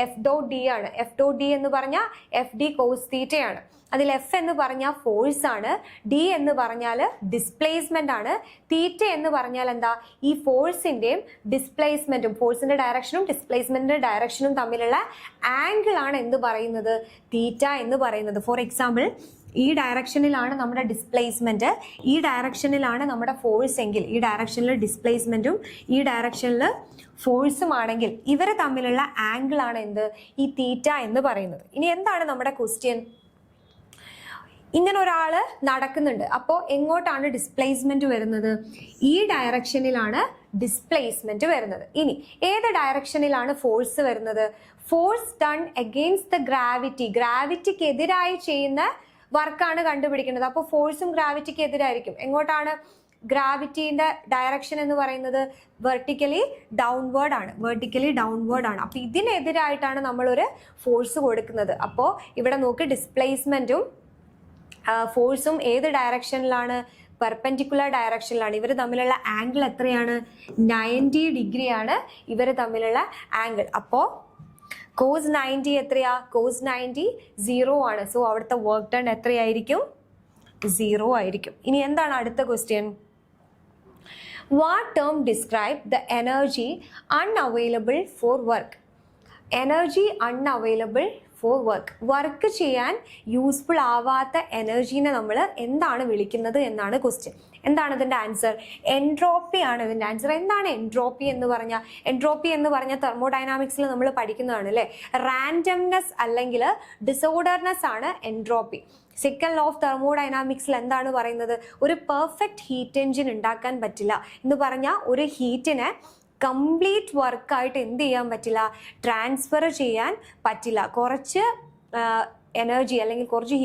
F.D ആണ്. F.D എന്ന് പറഞ്ഞാൽ FD cos തീറ്റയാണ്. അതിൽ F എന്ന് പറഞ്ഞാൽ ഫോഴ്സ് ആണ്, D എന്ന് പറഞ്ഞാൽ ഡിസ്പ്ലേസ്മെന്റ് ആണ്, തീറ്റ എന്ന് പറഞ്ഞാൽ എന്താ, ഈ ഫോഴ്സിന്റെയും ഡിസ്പ്ലേസ്മെന്റും, ഫോഴ്സിന്റെ ഡയറക്ഷനും ഡിസ്പ്ലേസ്മെന്റിന്റെ ഡയറക്ഷനും തമ്മിലുള്ള ആംഗിൾ ആണ് എന്ത് പറയുന്നത്, തീറ്റ എന്ന് പറയുന്നത്. ഫോർ എക്സാമ്പിൾ, ഈ ഡയറക്ഷനിലാണ് നമ്മുടെ ഡിസ്പ്ലേസ്മെന്റ്, ഈ ഡയറക്ഷനിലാണ് നമ്മുടെ ഫോഴ്സ് എങ്കിൽ ഈ ഡയറക്ഷനിൽ ഡിസ്പ്ലേസ്മെന്റും ഈ ഡയറക്ഷനിൽ ഫോഴ്സും ആണെങ്കിൽ ഇവരെ തമ്മിലുള്ള ആംഗിൾ ആണ് എന്ത്, ഈ തീറ്റ എന്ന് പറയുന്നത്. ഇനി എന്താണ് നമ്മുടെ ക്വസ്റ്റ്യൻ? ഇങ്ങനെ ഒരാൾ നടക്കുന്നുണ്ട്, അപ്പോൾ എങ്ങോട്ടാണ് ഡിസ്പ്ലേസ്മെന്റ് വരുന്നത്? ഈ ഡയറക്ഷനിലാണ് ഡിസ്പ്ലേസ്മെന്റ് വരുന്നത്. ഇനി ഏത് ഡയറക്ഷനിലാണ് ഫോഴ്സ് വരുന്നത്? Force done against the gravity, ഗ്രാവിറ്റിക്ക് എതിരായി ചെയ്യുന്ന വർക്കാണ് കണ്ടുപിടിക്കുന്നത്. അപ്പോൾ ഫോഴ്സും ഗ്രാവിറ്റിക്ക് എതിരായിരിക്കും. എങ്ങോട്ടാണ്? ഗ്രാവിറ്റിന്റെ ഡയറക്ഷൻ എന്ന് പറയുന്നത് വെർട്ടിക്കലി ഡൗൺവേർഡ് ആണ്, വെർട്ടിക്കലി ഡൗൺവേർഡ് ആണ്. അപ്പോൾ ഇതിനെതിരായിട്ടാണ് നമ്മളൊരു ഫോഴ്സ് കൊടുക്കുന്നത്. അപ്പോൾ ഇവിടെ നോക്ക്, ഡിസ്പ്ലേസ്മെന്റും ഫോഴ്സും ഏത് ഡയറക്ഷനിലാണ്? പെർപെൻഡിക്കുലർ ഡയറക്ഷനിലാണ്. ഇവർ തമ്മിലുള്ള ആംഗിൾ എത്രയാണ്? 90 ഡിഗ്രി ആണ് ഇവർ തമ്മിലുള്ള ആംഗിൾ. അപ്പോൾ cos 90 എത്രയാ? cos 90 0 ആണ്. സോ അവിടുത്തെ വർക്ക് ഡൺ എത്രയായിരിക്കും? 0 ആയിരിക്കും. ഇനി എന്താണ് അടുത്ത question? What term describe the energy unavailable four work? Energy unavailable four work, work ചെയ്യാൻ യൂസ്ഫുൾ ആവാത്ത എനർജീനെ നമ്മൾ എന്താണ് വിളിക്കുന്നത് എന്നാണ് ക്വസ്റ്റ്യൻ. എന്താണ് ഇതിന്റെ ആൻസർ? എൻട്രോപ്പി ആണ് ഇതിന്റെ ആൻസർ. എന്താണ് എൻട്രോപ്പി എന്ന് പറഞ്ഞാൽ? എൻട്രോപ്പി എന്ന് പറഞ്ഞാൽ തെർമോഡൈനാമിക്സിൽ നമ്മൾ പഠിക്കുന്നതാണ് അല്ലേ. റാൻഡംനെസ് അല്ലെങ്കിൽ ഡിസോർഡർനെസ് ആണ് എൻട്രോപ്പി. സെക്കൻഡ് ലോ ഓഫ് തെർമോഡൈനാമിക്സിൽ എന്താണ് പറയുന്നത്? ഒരു പെർഫെക്റ്റ് ഹീറ്റ് എഞ്ചിൻ ഉണ്ടാക്കാൻ പറ്റില്ല എന്ന് പറഞ്ഞാൽ ഒരു ഹീറ്റിനെ കംപ്ലീറ്റ് വർക്കായിട്ട് എന്ത് ചെയ്യാൻ പറ്റില്ല? ട്രാൻസ്ഫർ ചെയ്യാൻ പറ്റില്ല. കുറച്ച് എനർജി അല്ലെങ്കിൽ കുറച്ച്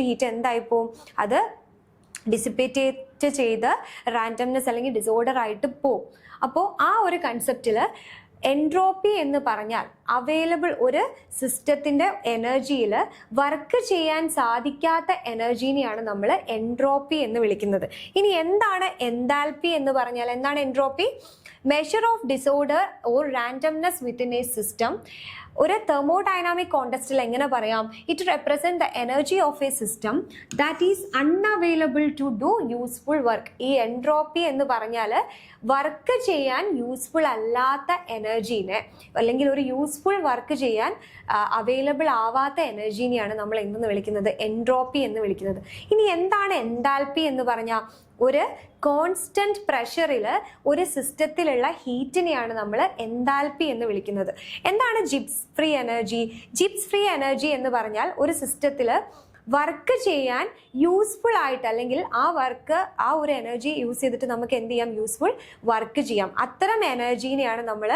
ഹീറ്റ് എന്തായിപ്പോവും? അത് ഡിസിപ്പേറ്റ് ചെയ്ത് റാൻഡംനെസ് അല്ലെങ്കിൽ ഡിസോർഡർ ആയിട്ട് പോവും. അപ്പോൾ ആ ഒരു കൺസെപ്റ്റിൽ എൻട്രോപ്പി എന്ന് പറഞ്ഞാൽ അവൈലബിൾ ഒരു സിസ്റ്റത്തിന്റെ എനർജിയിൽ വർക്ക് ചെയ്യാൻ സാധിക്കാത്ത എനർജീനെയാണ് നമ്മൾ എൻട്രോപ്പി എന്ന് വിളിക്കുന്നത്. ഇനി എന്താണ് എൻതാൽപ്പി എന്ന് പറഞ്ഞാൽ? എന്താണ് entropy? Measure of disorder or randomness within a system. ഒരു തെർമോഡൈനാമിക് കോണ്ടെക്സ്റ്റിൽ എങ്ങനെ പറയാം? It represent the energy of a system that is unavailable to do useful work. ഈ എൻട്രോപ്പി എന്ന് പറഞ്ഞാൽ വർക്ക് ചെയ്യാൻ യൂസ്ഫുൾ അല്ലാത്ത എനർജീനെ അല്ലെങ്കിൽ ഒരു യൂസ്ഫുൾ വർക്ക് ചെയ്യാൻ അവൈലബിൾ ആവാത്ത എനർജീനെയാണ് നമ്മൾ എന്തെന്ന് വിളിക്കുന്നത്? എൻട്രോപ്പി എന്ന് വിളിക്കുന്നത്. ഇനി എന്താണ് എൻതാൽപ്പി എന്ന് പറഞ്ഞാൽ? ഒരു കോൺസ്റ്റന്റ് പ്രഷറിൽ ഒരു സിസ്റ്റത്തിലുള്ള ഹീറ്റിനെയാണ് നമ്മൾ എൻതാൽപ്പി എന്ന് വിളിക്കുന്നത്. എന്താണ് ജിബ്സ് ഫ്രീ എനർജി? ജിബ്സ് ഫ്രീ എനർജി എന്ന് പറഞ്ഞാൽ ഒരു സിസ്റ്റത്തിൽ വർക്ക് ചെയ്യാൻ യൂസ്ഫുൾ ആയിട്ട് അല്ലെങ്കിൽ ആ ഒരു എനർജി യൂസ് ചെയ്തിട്ട് നമുക്ക് എന്ത് ചെയ്യാം? യൂസ്ഫുൾ വർക്ക് ചെയ്യാം. അത്തരം എനർജീനെയാണ് നമ്മൾ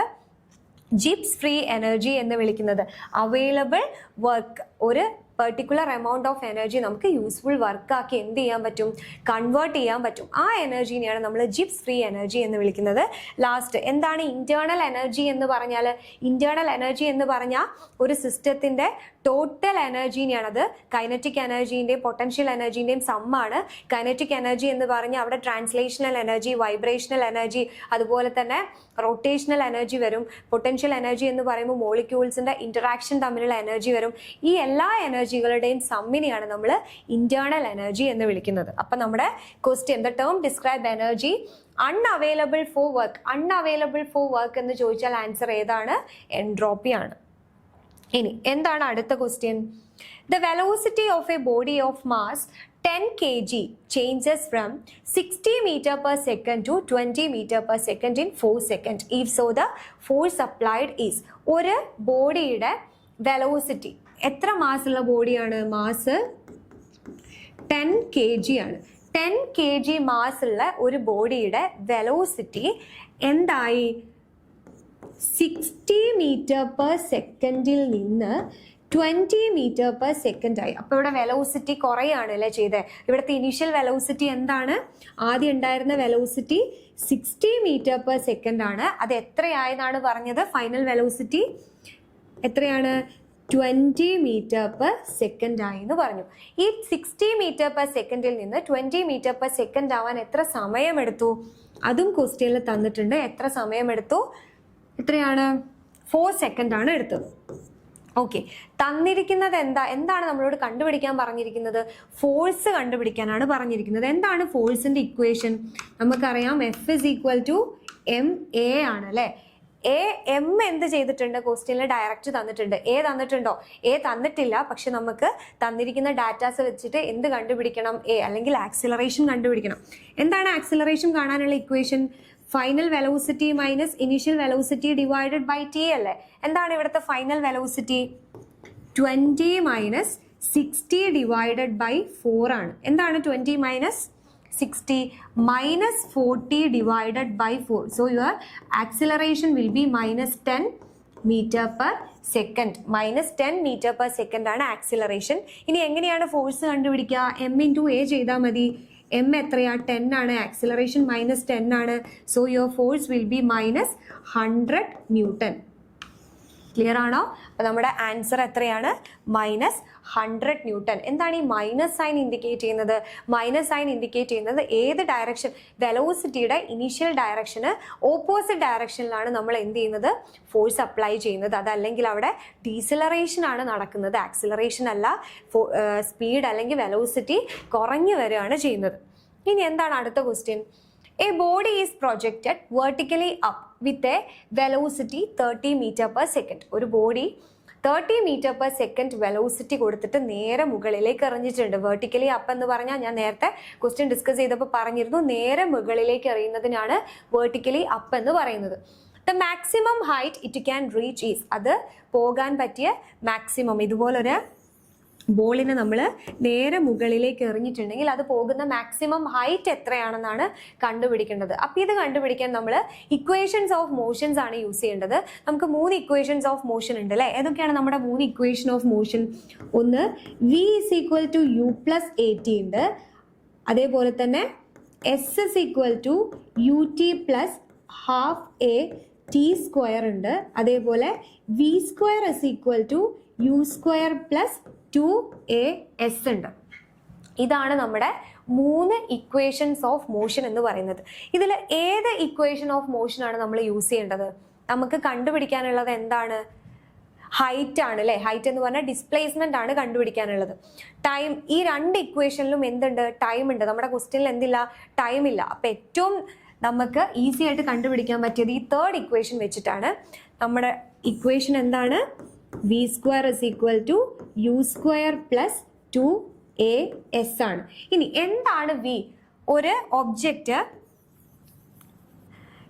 ജിബ്സ് ഫ്രീ എനർജി എന്ന് വിളിക്കുന്നത്. അവൈലബിൾ വർക്ക്, ഒരു പെർട്ടിക്കുലർ എമൗണ്ട് ഓഫ് എനർജി നമുക്ക് യൂസ്ഫുൾ വർക്കാക്കി എന്ത് ചെയ്യാൻ പറ്റും? കൺവേർട്ട് ചെയ്യാൻ പറ്റും. ആ എനർജീനെയാണ് നമ്മൾ ജിബ്സ് ഫ്രീ എനർജി എന്ന് വിളിക്കുന്നത്. ലാസ്റ്റ് എന്താണ് ഇന്റേണൽ എനർജി എന്ന് പറഞ്ഞാൽ? ഇന്റേണൽ എനർജി എന്ന് പറഞ്ഞാൽ ഒരു സിസ്റ്റത്തിന്റെ ടോട്ടൽ എനർജീനെയാണ്. അത് കൈനറ്റിക് എനർജീൻ്റെയും പൊട്ടൻഷ്യൽ എനർജീൻ്റെയും സമ്മാണ്. കൈനറ്റിക് എനർജി എന്ന് പറഞ്ഞാൽ അവിടെ ട്രാൻസ്ലേഷണൽ എനർജി, വൈബ്രേഷണൽ എനർജി, അതുപോലെ തന്നെ റൊട്ടേഷണൽ എനർജി വരും. പൊട്ടൻഷ്യൽ എനർജി എന്ന് പറയുമ്പോൾ മോളിക്യൂൾസിന്റെ ഇന്ററാക്ഷൻ തമ്മിലുള്ള എനർജി വരും. ഈ എല്ലാ എനർജികളുടെയും സമ്മിനെയാണ് നമ്മൾ ഇന്റേണൽ എനർജി എന്ന് വിളിക്കുന്നത്. അപ്പൊ നമ്മുടെ question, the term describe energy unavailable four work. Unavailable four work എന്ന് ചോദിച്ചാൽ ആൻസർ ഏതാണ്? എൻട്രോപ്പി ആണ്. ഇനി എന്താണ് അടുത്ത question? The velocity of A body of mass 10 kg changes from 60 meter per second to 20 meter per second in 4 seconds. If so, the force applied is. ഒരു ബോഡിയുടെ velocity, എത്ര മാസുള്ള ബോഡിയാണ്? മാസ് 10 kg ആണ്. 10 kg മാസുള്ള ഒരു ബോഡിയുടെ വെലോസിറ്റി എന്തായി? 60 metre per സെക്കൻഡിൽ നിന്ന് 20 മീറ്റർ പെർ സെക്കൻഡ് ആയി. അപ്പോൾ ഇവിടെ വെലോസിറ്റി കുറയാണ് അല്ലേ ചെയ്തത്. ഇവിടുത്തെ ഇനീഷ്യൽ വെലോസിറ്റി എന്താണ്? ആദ്യം ഉണ്ടായിരുന്ന വെലോസിറ്റി 60 മീറ്റർ പെർ സെക്കൻഡ് ആണ്. അത് എത്രയായെന്നാണ് പറഞ്ഞത്? ഫൈനൽ വെലോസിറ്റി എത്രയാണ്? 20 മീറ്റർ പെർ സെക്കൻഡ് ആയി എന്ന് പറഞ്ഞു. ഈ 60 മീറ്റർ പെർ സെക്കൻഡിൽ നിന്ന് 20 മീറ്റർ പെർ സെക്കൻഡ് ആവാൻ എത്ര സമയമെടുത്തു? അതും ക്വസ്റ്റ്യനിൽ തന്നിട്ടുണ്ട്. എത്ര സമയമെടുത്തു? എത്രയാണ്? 4 സെക്കൻഡ് ആണ് എടുത്തത്. ഓക്കെ, തന്നിരിക്കുന്നത് എന്താണ് നമ്മളോട് കണ്ടുപിടിക്കാൻ പറഞ്ഞിരിക്കുന്നത്? ഫോഴ്സ് കണ്ടുപിടിക്കാനാണ് പറഞ്ഞിരിക്കുന്നത്. എന്താണ് ഫോഴ്സിന്റെ ഇക്വേഷൻ? നമുക്കറിയാം F is equal to ma ആണ് അല്ലെ. എം എന്ത് ചെയ്തിട്ടുണ്ട്? ക്വസ്റ്റ്യനിൽ ഡയറക്റ്റ് തന്നിട്ടുണ്ട്. തന്നിട്ടുണ്ടോ? തന്നിട്ടില്ല. പക്ഷെ നമുക്ക് തന്നിരിക്കുന്ന ഡാറ്റാസ് വെച്ചിട്ട് എന്ത് കണ്ടുപിടിക്കണം? അല്ലെങ്കിൽ ആക്സിലറേഷൻ കണ്ടുപിടിക്കണം. എന്താണ് ആക്സിലറേഷൻ കാണാനുള്ള equation? Final velocity minus initial velocity divided by T അല്ലേ. എന്താണ് ഇവിടുത്തെ final velocity? 20 minus 60 divided by 4 ആണ്. എന്താണ് 20 minus 60? minus 40 divided by 4. So your acceleration will be minus 10 meter per second. Minus 10 meter per second ആണ് acceleration. ഇനി എങ്ങനെയാണ് force കണ്ടുപിടിക്കുക? m into a ചെയ്താൽ മതി. m എത്രയാ? 10 ആണ്. acceleration minus 10 ആണ്. So your force will be minus 100 Newton. Clear ആണോ? അപ്പൊ നമ്മുടെ ആൻസർ എത്രയാണ്? Minus 100 newton. എന്താണ് ഈ മൈനസ് സൈൻ ഇൻഡിക്കേറ്റ് ചെയ്യുന്നത്? മൈനസ് സൈൻ ഇൻഡിക്കേറ്റ് ചെയ്യുന്നത് ഏത് ഡയറക്ഷൻ, വെലോസിറ്റിയുടെ ഇനീഷ്യൽ ഡയറക്ഷന് ഓപ്പോസിറ്റ് ഡയറക്ഷനിലാണ് നമ്മൾ എന്ത് ചെയ്യുന്നത്? ഫോഴ്സ് അപ്ലൈ ചെയ്യുന്നത്. അതല്ലെങ്കിൽ അവിടെ ഡീസലറേഷൻ ആണ് നടക്കുന്നത്, ആക്സിലറേഷൻ അല്ല. സ്പീഡ് അല്ലെങ്കിൽ വെലോസിറ്റി കുറഞ്ഞു വരികയാണ് ചെയ്യുന്നത്. ഇനി എന്താണ് അടുത്ത question? A body is projected vertically up with a velocity 30 meter per second. ഒരു body 30 meter per second velocity കൊടുത്തിട്ട് നേരെ മുകളിലേക്ക് എറിഞ്ഞിട്ടുണ്ട്. വെർട്ടിക്കലി അപ്പ് എന്ന് പറഞ്ഞാൽ ഞാൻ നേരത്തെ ക്വസ്റ്റ്യൻ ഡിസ്കസ് ചെയ്തപ്പോൾ പറഞ്ഞിരുന്നു, നേരെ മുകളിലേക്ക് എറിയുന്നതിനാണ് വെർട്ടിക്കലി അപ്പ് എന്ന് പറയുന്നത്. The maximum height it can reach is, അത് പോകാൻ പറ്റിയ മാക്സിമം, ഇതുപോലൊരു ബോളിനെ നമ്മൾ നേരെ മുകളിലേക്ക് എറിഞ്ഞിട്ടുണ്ടെങ്കിൽ അത് പോകുന്ന മാക്സിമം ഹൈറ്റ് എത്രയാണെന്നാണ് കണ്ടുപിടിക്കേണ്ടത്. അപ്പോൾ ഇത് കണ്ടുപിടിക്കാൻ നമ്മൾ ഇക്വേഷൻസ് ഓഫ് മോഷൻസ് ആണ് യൂസ് ചെയ്യേണ്ടത്. നമുക്ക് 3 ഇക്വേഷൻസ് ഓഫ് മോഷൻ ഉണ്ട് അല്ലേ. ഏതൊക്കെയാണ് നമ്മുടെ 3 ഇക്വേഷൻ ഓഫ് മോഷൻ? ഒന്ന് v is equal to u plus at ഉണ്ട്. അതേപോലെ തന്നെ s is equal to ut plus half a t square ഉണ്ട്. അതേപോലെ v square is equal to u square plus 2as ഉണ്ട്. ഇതാണ് നമ്മുടെ 3 ഇക്വേഷൻസ് ഓഫ് മോഷൻ എന്ന് പറയുന്നത്. ഇതിൽ ഏത് ഇക്വേഷൻ ഓഫ് മോഷൻ ആണ് നമ്മൾ യൂസ് ചെയ്യേണ്ടത്? നമുക്ക് കണ്ടുപിടിക്കാനുള്ളത് എന്താണ്? ഹൈറ്റ് ആണ് അല്ലേ. ഹൈറ്റ് എന്ന് പറഞ്ഞാൽ ഡിസ്പ്ലേസ്മെന്റ് ആണ് കണ്ടുപിടിക്കാനുള്ളത്. ടൈം, ഈ 2 ഇക്വേഷനിലും എന്തുണ്ട്? ടൈം ഉണ്ട്. നമ്മുടെ ക്വസ്റ്റ്യനിൽ എന്തില്ല? ടൈം ഇല്ല. അപ്പൊ ഏറ്റവും നമുക്ക് ഈസി ആയിട്ട് കണ്ടുപിടിക്കാൻ പറ്റിയത് ഈ 3rd ഇക്വേഷൻ വെച്ചിട്ടാണ്. നമ്മുടെ ഇക്വേഷൻ എന്താണ്? v square is equal to u square plus 2as ആണ്. ഇനി എന്താണ് v? ഒരു ഒബ്ജക്റ്റ്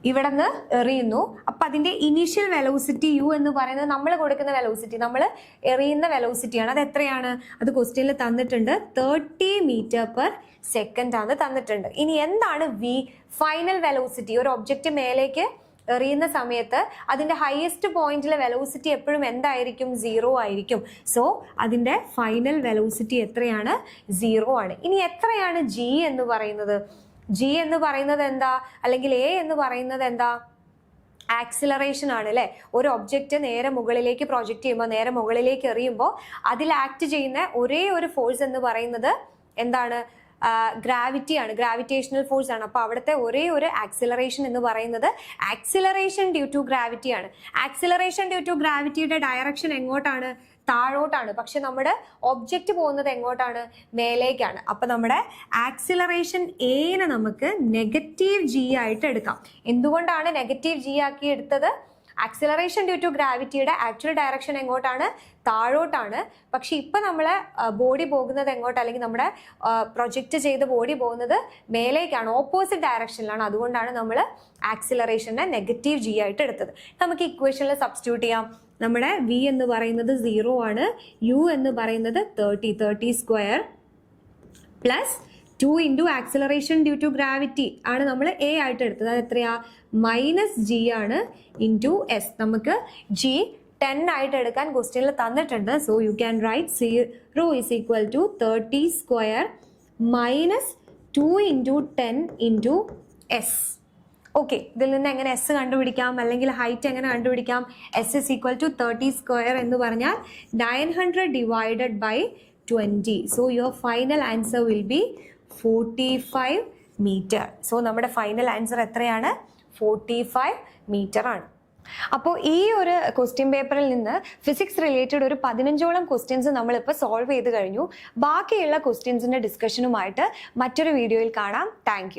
ഇവിടെ നിന്ന് എറിയുന്നു. അപ്പൊ അതിന്റെ ഇനീഷ്യൽ വെലോസിറ്റി u എന്ന് പറയുന്നത് നമ്മൾ കൊടുക്കുന്ന വെലോസിറ്റി, നമ്മൾ എറിയുന്ന വെലോസിറ്റിയാണ്. അത് എത്രയാണ്? അത് ക്വസ്റ്റ്യനിൽ തന്നിട്ടുണ്ട്. 30 മീറ്റർ പെർ സെക്കൻഡ് ആണ് തന്നിട്ടുണ്ട്. ഇനി എന്താണ് v? Final velocity. ഒരു ഒബ്ജക്റ്റ് മേലേക്ക് എറിയുന്ന സമയത്ത് അതിന്റെ ഹയസ്റ്റ് പോയിന്റിലെ വെലോസിറ്റി എപ്പോഴും എന്തായിരിക്കും? 0 ആയിരിക്കും. സോ അതിന്റെ ഫൈനൽ വെലോസിറ്റി എത്രയാണ്? 0 ആണ്. ഇനി എത്രയാണ് g എന്ന് പറയുന്നത്? g എന്ന് പറയുന്നത് എന്താ? അല്ലെങ്കിൽ a എന്ന് പറയുന്നത് എന്താ? ആക്സിലറേഷൻ ആണ് അല്ലെ. ഒരു ഒബ്ജക്റ്റ് നേരെ മുകളിലേക്ക് പ്രൊജക്ട് ചെയ്യുമ്പോൾ, നേരെ മുകളിലേക്ക് എറിയുമ്പോൾ അതിൽ ആക്ട് ചെയ്യുന്ന ഒരേ ഒരു ഫോഴ്സ് എന്ന് പറയുന്നത് എന്താണ്? ഗ്രാവിറ്റി ആണ്, ഗ്രാവിറ്റേഷണൽ ഫോഴ്സ് ആണ്. അപ്പൊ അവിടുത്തെ ഒരേ ഒരു ആക്സിലറേഷൻ എന്ന് പറയുന്നത് ആക്സിലറേഷൻ ഡ്യൂ ടു ഗ്രാവിറ്റി ആണ്. ആക്സിലറേഷൻ ഡ്യൂ ടു ഗ്രാവിറ്റിയുടെ ഡയറക്ഷൻ എങ്ങോട്ടാണ്? താഴോട്ടാണ്. പക്ഷെ നമ്മുടെ ഒബ്ജക്റ്റ് പോകുന്നത് എങ്ങോട്ടാണ്? മേലേക്കാണ്. അപ്പൊ നമ്മുടെ ആക്സിലറേഷൻ എനെ നമുക്ക് നെഗറ്റീവ് ജി ആയിട്ട് എടുക്കാം. എന്തുകൊണ്ടാണ് നെഗറ്റീവ് ജി ആക്കി എടുത്തത്? ആക്സിലറേഷൻ ഡ്യൂ ടു ഗ്രാവിറ്റിയുടെ ആക്ച്വൽ ഡയറക്ഷൻ എങ്ങോട്ടാണ്? താഴോട്ടാണ്. പക്ഷെ ഇപ്പൊ നമ്മളെ ബോഡി പോകുന്നത് എങ്ങോട്ട്? അല്ലെങ്കിൽ നമ്മുടെ പ്രൊജക്റ്റ് ചെയ്ത ബോഡി പോകുന്നത് മേലേക്കാണ്, ഓപ്പോസിറ്റ് ഡയറക്ഷനിലാണ്. അതുകൊണ്ടാണ് നമ്മൾ ആക്സിലറേഷനെ നെഗറ്റീവ് ജി ആയിട്ട് എടുത്തത്. നമുക്ക് ഇക്വേഷനിൽ സബ്സ്റ്റിറ്റ്യൂട്ട് ചെയ്യാം. നമ്മുടെ v എന്ന് പറയുന്നത് 0 ആണ്, u എന്ന് പറയുന്നത് 30 square plus 2 into acceleration due to gravity ആണ് നമ്മൾ a ആയിട്ട് എടുത്തത്. അത് എത്രയാ? മൈനസ് ജി ആണ് ഇൻറ്റു എസ്. നമുക്ക് g 10 ആയിട്ട് എടുക്കാൻ ക്വസ്റ്റ്യനിൽ തന്നിട്ടുണ്ട്. So you can write 0 is equal to 30 square minus 2 into 10 into S. Okay, ഇതിൽ നിന്ന് എങ്ങനെ എസ് കണ്ടുപിടിക്കാം അല്ലെങ്കിൽ ഹൈറ്റ് എങ്ങനെ കണ്ടുപിടിക്കാം? S is equal to 30 square എന്ന് പറഞ്ഞാൽ 900 divided by 20. So your final answer will be 45 metre. So നമ്മുടെ ഫൈനൽ ആൻസർ എത്രയാണ്? 45 മീറ്റർ ആണ്. അപ്പോൾ ഈ ഒരു ക്വസ്റ്റ്യൻ പേപ്പറിൽ നിന്ന് ഫിസിക്സ് റിലേറ്റഡ് ഒരു 15ഓളം ക്വസ്റ്റ്യൻസ് നമ്മളിപ്പോൾ സോൾവ് ചെയ്ത് കഴിഞ്ഞു. ബാക്കിയുള്ള ക്വസ്റ്റ്യൻസിന്റെ ഡിസ്കഷനുമായിട്ട് മറ്റൊരു വീഡിയോയിൽ കാണാം. താങ്ക്